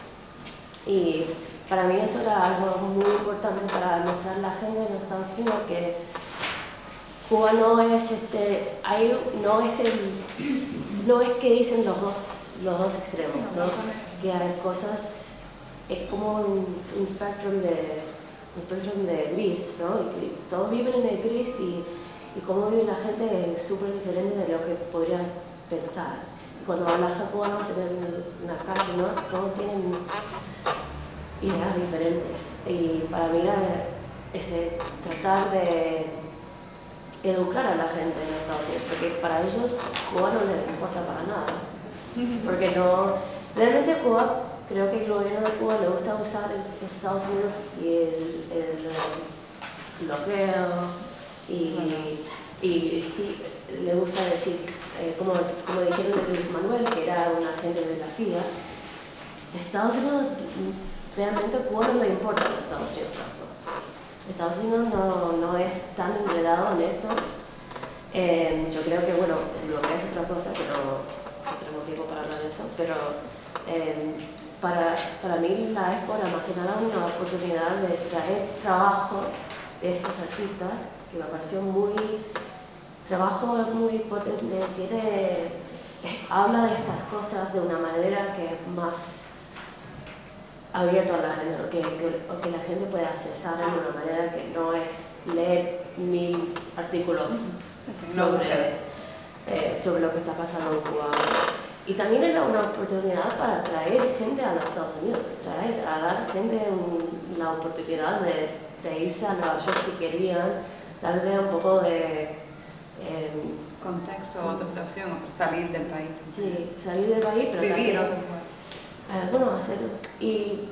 Y para mí eso era algo muy importante para mostrar a la gente en los Estados Unidos, que Cuba no es no es que dicen los dos extremos, ¿no? Que hay cosas, es como un spectrum de gris, ¿no? Y todos viven en el gris y cómo vive la gente es súper diferente de lo que podría pensar. Cuando hablas a cubanos en la calle, ¿no? Todos tienen ideas diferentes. Y para mí era tratar de educar a la gente en Estados Unidos, porque para ellos Cuba no les importa para nada. Porque realmente Cuba, creo que el gobierno de Cuba le gusta usar los Estados Unidos y el bloqueo y sí, le gusta decir, como dijeron de Luis Manuel, que era un agente de la CIA, Estados Unidos, realmente Cuba no le importa a los Estados Unidos tanto. Estados Unidos no es tan enredado en eso. Yo creo que, bueno, lo que es otra cosa, que no tenemos tiempo para hablar de eso, pero para mí la Expo era más que nada una oportunidad de traer trabajo de estos artistas, que me pareció trabajo muy potente, habla de estas cosas de una manera que es más abierto a la gente, que la gente puede accesar de una manera que no es leer 1000 artículos sobre lo que está pasando en Cuba. Y también era una oportunidad para traer gente a los Estados Unidos, a dar gente la oportunidad de irse a Nueva York si querían, darle un poco de contexto, otra situación, salir del país. Sí, salir del país, pero vivir también, otro lugar. bueno, hacerlos. Y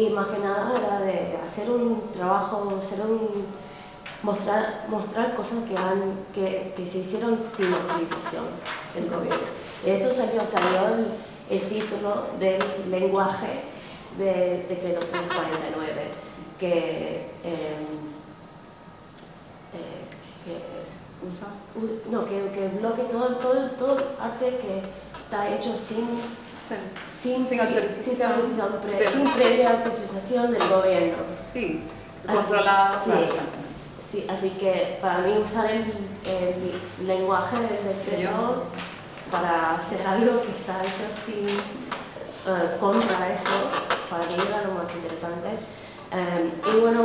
más que nada era de hacer un trabajo, mostrar cosas que se hicieron sin autorización del gobierno. De eso salió el título del lenguaje de Decreto 349, que bloquea todo el arte que está hecho sin autorización, sin previa autorización del gobierno. Sí, controlado. Sí, así que para mí usar el lenguaje del decreto para hacer algo que está hecho contra eso, para mí era lo más interesante. Y bueno,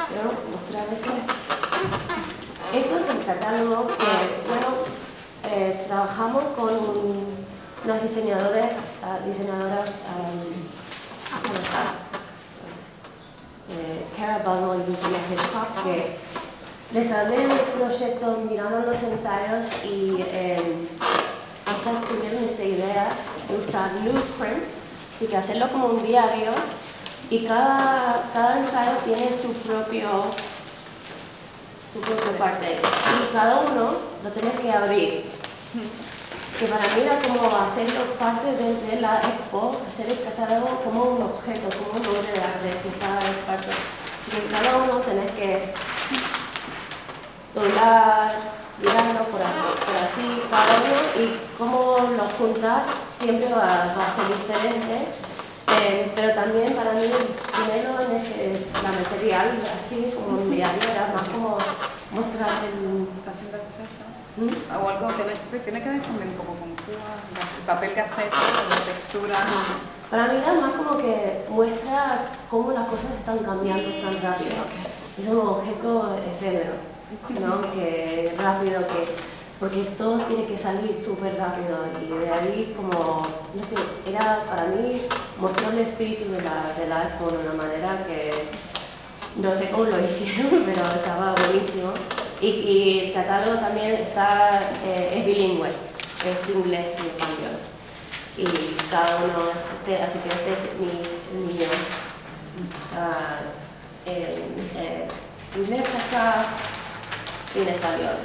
quiero mostrarles que esto es el catálogo que, bueno, trabajamos con unas diseñadoras Cara Basel y Lucia Hitchcock, que les hablé del proyecto, miraron los ensayos y ellas tuvieron esta idea de usar newsprints, así que hacerlo como un diario, y cada ensayo tiene su propia parte, y cada uno lo tienes que abrir. Que para mí era como hacerlo parte de la expo, hacer el catálogo como un objeto, como un obra de arte, que cada parte. Así que cada uno tenés que doblar, mirarlo por así cada uno, y como los juntas siempre va a ser diferente. Pero también para mí primero la material así como en diario era más como mostrar el fácil de acceso. O algo tiene que ver también un poco con Cuba, el papel gaceta, la textura. Para mí era más como que muestra cómo las cosas están cambiando tan rápido. Es un objeto efímero, ¿no? Que rápido, porque todo tiene que salir súper rápido y de ahí como, no sé, era para mí mostrar el espíritu de la expo de una manera que no sé cómo lo hicieron, pero estaba buenísimo. Y el catálogo también es bilingüe, es inglés y español. Y cada uno es así que este es el mío. Inglés acá y en español.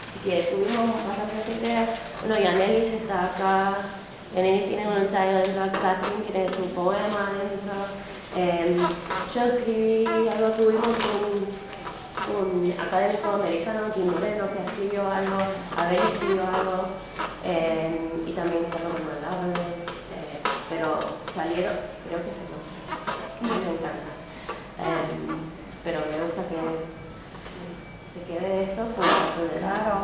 Así que tuvimos bastante ideas. Bueno, Yanelis está acá. Yanelis tiene un ensayo dentro de Catherine, que es un poema dentro. Yo escribí algo, tuvimos un académico americano, Jim Moreno, que escribió algo, Abel escribió algo, y también Carlos Malabares, pero salieron, creo que me encanta. Pero me gusta que se quede esto por claro,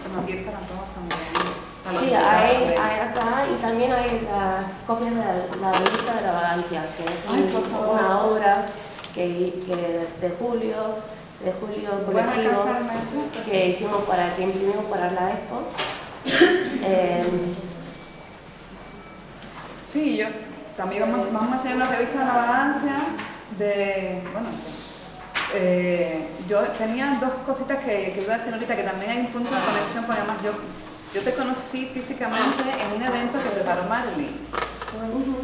como que para todos también. Sí, hay acá y también hay las copias de la revista de la Vagancia, que es una obra que de Julio colectivo que hicimos que imprimimos para la expo. Sí, yo también vamos a hacer una revista de la Vagancia yo tenía dos cositas que iba a decir ahorita, que también hay un punto de conexión, porque además yo te conocí físicamente en un evento que preparó Marilyn,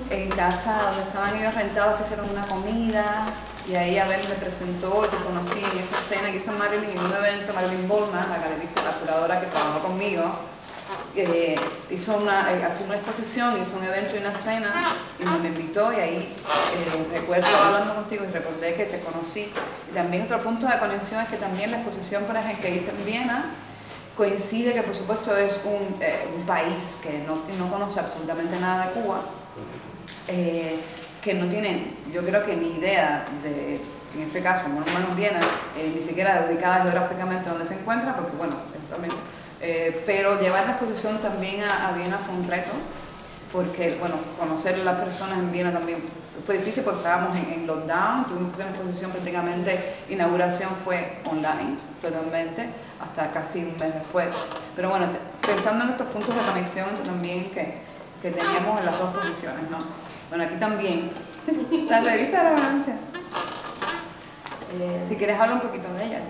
en casa donde estaban ellos rentados, que hicieron una comida, y ahí Abel me presentó, te conocí en esa escena que hizo Marilyn en un evento. Marilyn Bollman, la galerista, la curadora que trabajó conmigo, hizo una exposición, hizo un evento y una cena, y me invitó, y ahí recuerdo hablando contigo y recordé que te conocí. Y también otro punto de conexión es que también la exposición, por ejemplo, que hice en Viena, coincide que por supuesto es un país que no conoce absolutamente nada de Cuba, que no tienen, yo creo que ni idea de, en este caso, por lo menos Viena, ni siquiera ubicada geográficamente donde se encuentra, porque bueno, pero llevar la exposición también a Viena fue un reto, porque bueno, conocer a las personas en Viena también fue difícil, porque estábamos en lockdown, tuvimos una exposición prácticamente, inauguración fue online, totalmente, hasta casi un mes después. Pero bueno, pensando en estos puntos de conexión también que teníamos en las dos posiciones, ¿no? Bueno, aquí también, la revista de la Vagancia. Si quieres hablar un poquito de ella,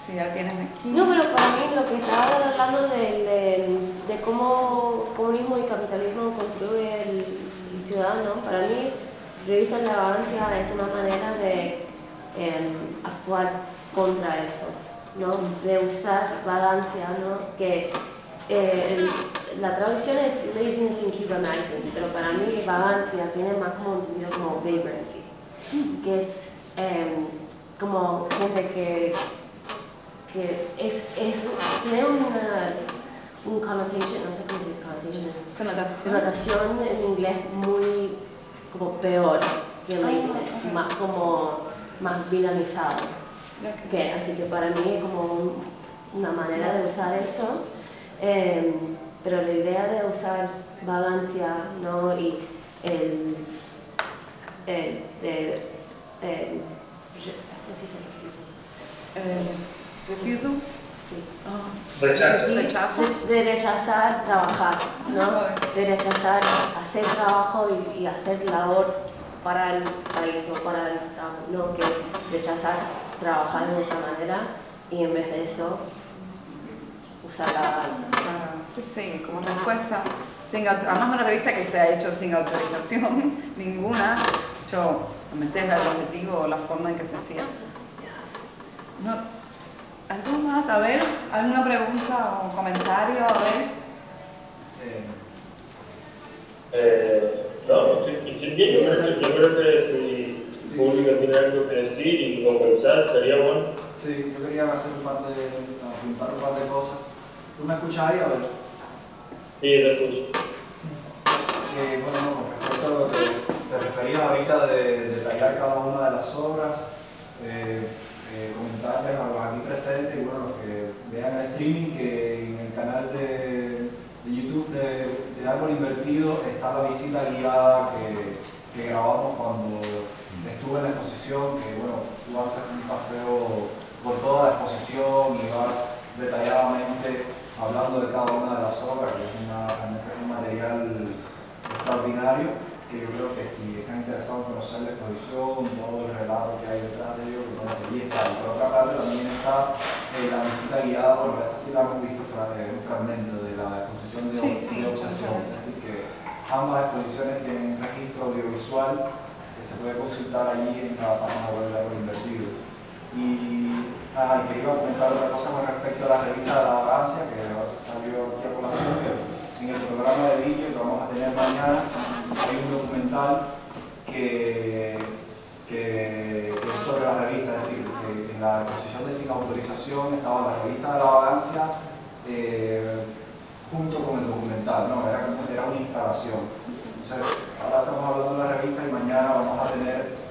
si ya tienes aquí. No, pero para mí lo que estaba hablando de cómo comunismo y capitalismo construye el ciudadano, para mí revista de la Vagancia es una manera de actuar contra eso, ¿no? De usar vagancia, ¿no? Que la traducción es laziness in Cuba magazine, pero para mí vagancia tiene más como un sentido como vibrancy, que es como gente que tiene un connotation, no sé cómo se dice connotación en inglés muy como peor que laziness, más vilanizado. Así que para mí es como una manera de usar eso. Pero la idea de usar vagancia, ¿no? Y ¿refusal? Sí. Rechazo. De rechazar trabajar, ¿no? De rechazar hacer trabajo y hacer labor para el país o para el Estado, ¿no? Que rechazar trabajar de esa manera y en vez de eso usar la vagancia. Sí, como respuesta, además una revista que se ha hecho sin autorización ninguna, yo meter el objetivo o la forma en que se hacía. No, ¿algo más? A ver, ¿alguna pregunta o comentario? A ver. No, estoy bien. Yo creo que si el público tiene algo que decir y conversar, sería bueno. Sí, yo quería hacer apuntar un par de cosas. ¿Tú me escuchas ahí? A ver. Sí, te escucho. Bueno, con respecto a lo que aprovecharía ahorita de detallar cada una de las obras, comentarles a los aquí presentes y bueno, los que vean el streaming que en el canal de YouTube de Árbol Invertido está la visita guiada que grabamos cuando estuve en la exposición, que bueno, tú haces un paseo por toda la exposición y vas detalladamente hablando de cada una de las obras, que es un material extraordinario, que yo creo que si están interesados en conocer la exposición, todo el relato que hay detrás de ello, bueno, allí está. Y por otra parte también está la visita guiada, bueno, esa sí la hemos visto un fragmento de la exposición de Obsesión, es decir que ambas exposiciones tienen un registro audiovisual que se puede consultar allí en la página web de Árbol Invertido. Y que iba a comentar otra cosa con respecto a la revista de la vagancia, que salió aquí a colación, que en el programa de vídeo que vamos a tener mañana hay un documental que es sobre la revista, es decir, que en la exposición de Sin Autorización estaba la revista de la vagancia junto con el documental, ¿no? Era una instalación. Entonces, ahora estamos hablando de la revista y mañana vamos a tener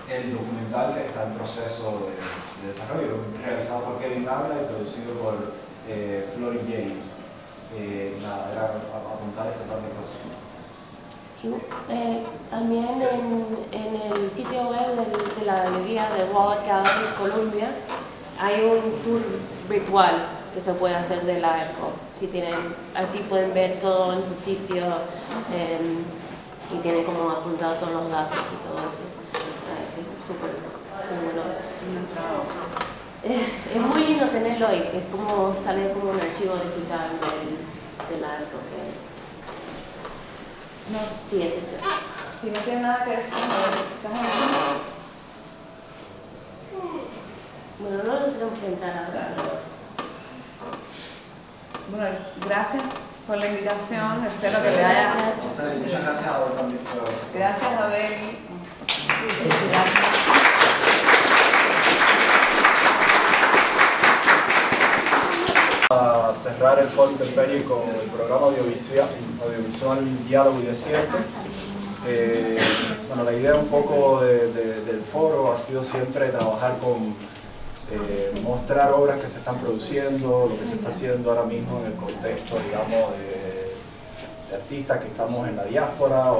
el documental que está en proceso de desarrollo, realizado por Kevin Ávila y producido por Flory James. Nada, era apuntar ese par de cosas. También en el sitio web de la galería de Wallace Gallery Columbia hay un tour virtual que se puede hacer del arco. Así pueden ver todo en su sitio y tienen como apuntado todos los datos y todo eso. Es súper bueno. Es muy lindo tenerlo ahí, que es como sale como un archivo digital del arco. No. Sí, es eso. Si no tiene nada que decir, bueno, no tenemos que entrar ahora. Bueno, gracias por la invitación, espero que le haya... Muchas gracias a vos también. Gracias, Abel. A cerrar el Foro Intemperie con el programa audiovisual Diálogo y Desierto. Bueno, la idea un poco del foro ha sido siempre trabajar con mostrar obras que se están produciendo, lo que se está haciendo ahora mismo en el contexto, digamos, de artistas que estamos en la diáspora,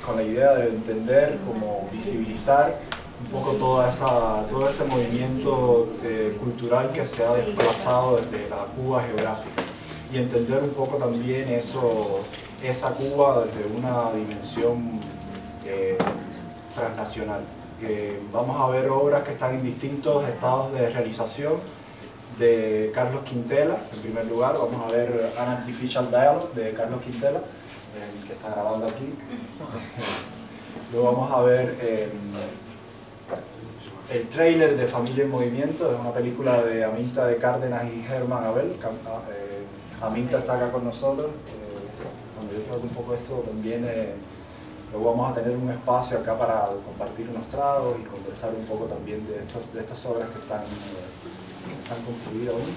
con la idea de entender, como visibilizar un poco todo ese movimiento cultural que se ha desplazado desde la Cuba geográfica y entender un poco también esa Cuba desde una dimensión transnacional. Vamos a ver obras que están en distintos estados de realización de Carlos Quintela, en primer lugar. Vamos a ver An Artificial Dialogue de Carlos Quintela, que está grabando aquí. Luego vamos a ver el tráiler de Familia en Movimiento, es una película de Aminta de Cárdenas y Germán Abel. Aminta está acá con nosotros. Cuando yo traigo un poco esto también, luego vamos a tener un espacio acá para compartir unos tragos y conversar un poco también de estas obras que están construidas aún.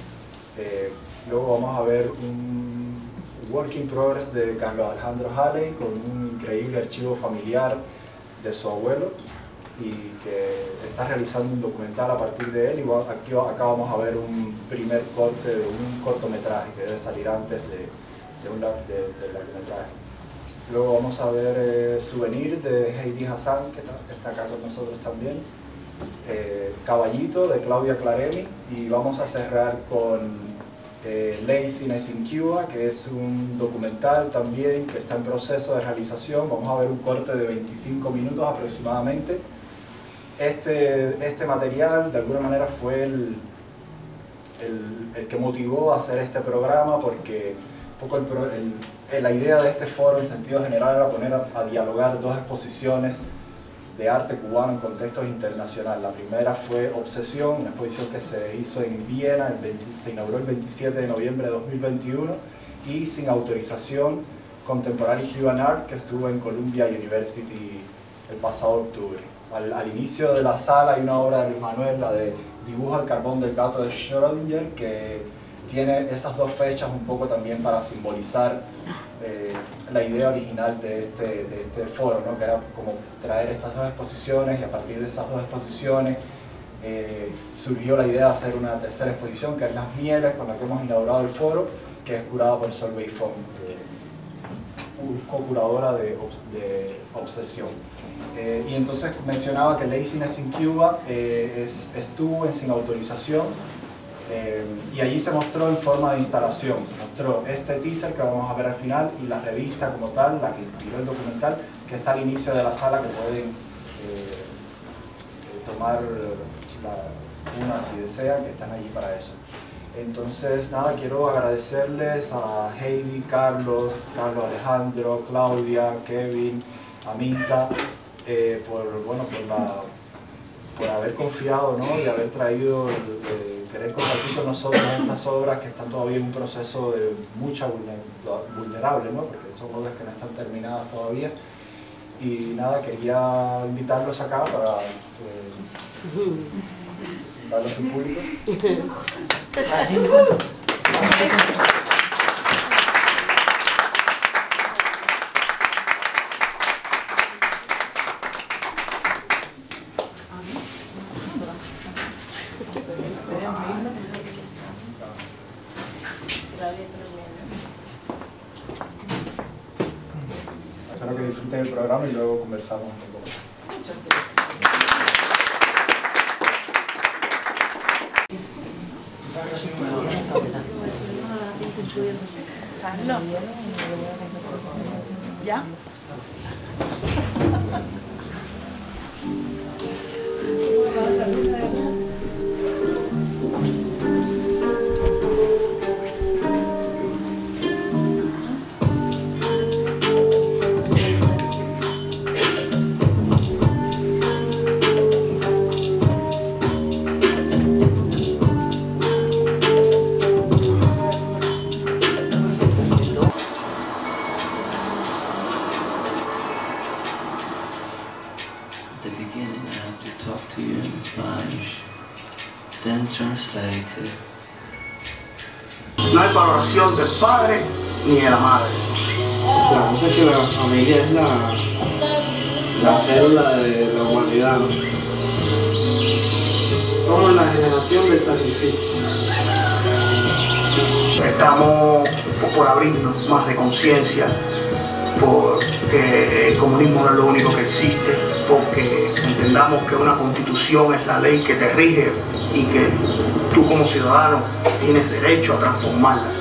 Luego vamos a ver un work in progress de Carlos Alejandro Halley con un increíble archivo familiar de su abuelo y que está realizando un documental a partir de él. Y acá vamos a ver un primer corte de un cortometraje que debe salir antes del largometraje. Luego vamos a ver Souvenir de Heidi Hassan, que está acá con nosotros también. Caballito de Claudia Claremi, y vamos a cerrar con Laziness in Cuba, que es un documental también que está en proceso de realización. Vamos a ver un corte de 25 minutos aproximadamente. Este material de alguna manera fue el que motivó a hacer este programa, porque un poco la idea de este foro en sentido general era poner a dialogar dos exposiciones de arte cubano en contextos internacionales. La primera fue Obsesión, una exposición que se hizo en Viena, se inauguró el 27 de noviembre de 2021, y Sin Autorización, Contemporary Cuban Art, que estuvo en Columbia University el pasado octubre. Al inicio de la sala hay una obra de Luis Manuel, la de Dibujo al carbón del gato de Schrödinger, que tiene esas dos fechas un poco también para simbolizar la idea original de este foro, ¿no? Que era como traer estas dos exposiciones, y a partir de esas dos exposiciones surgió la idea de hacer una tercera exposición, que es Las Mieles, con la que hemos inaugurado el foro, que es curada por Solveig Fong, co-curadora de Obsesión. Y entonces mencionaba que Laziness in Cuba estuvo en Sin Autorización, y allí se mostró en forma de instalación. Se mostró este teaser que vamos a ver al final y la revista como tal, la que inspiró el documental, que está al inicio de la sala, que pueden tomar una si desean, que están allí para eso. Entonces, nada, quiero agradecerles a Heidi, Carlos Alejandro, Claudia, Kevin, Aminta, por haber confiado, ¿no? Y haber traído querer compartir con nosotros estas obras que están todavía en un proceso de mucha vulnerable, ¿no? Porque son obras que no están terminadas todavía. Y nada, quería invitarlos acá para presentarlos al público. Espero que disfruten el programa y luego conversamos un poco. ¿Ya? No hay valoración del padre ni de la madre. La cosa es que la familia es la célula de la humanidad, ¿no? Somos la generación del sacrificio. Estamos por abrirnos más de conciencia, porque el comunismo no es lo único que existe, porque entendamos que una constitución es la ley que te rige y que tú como ciudadano tienes derecho a transformarla.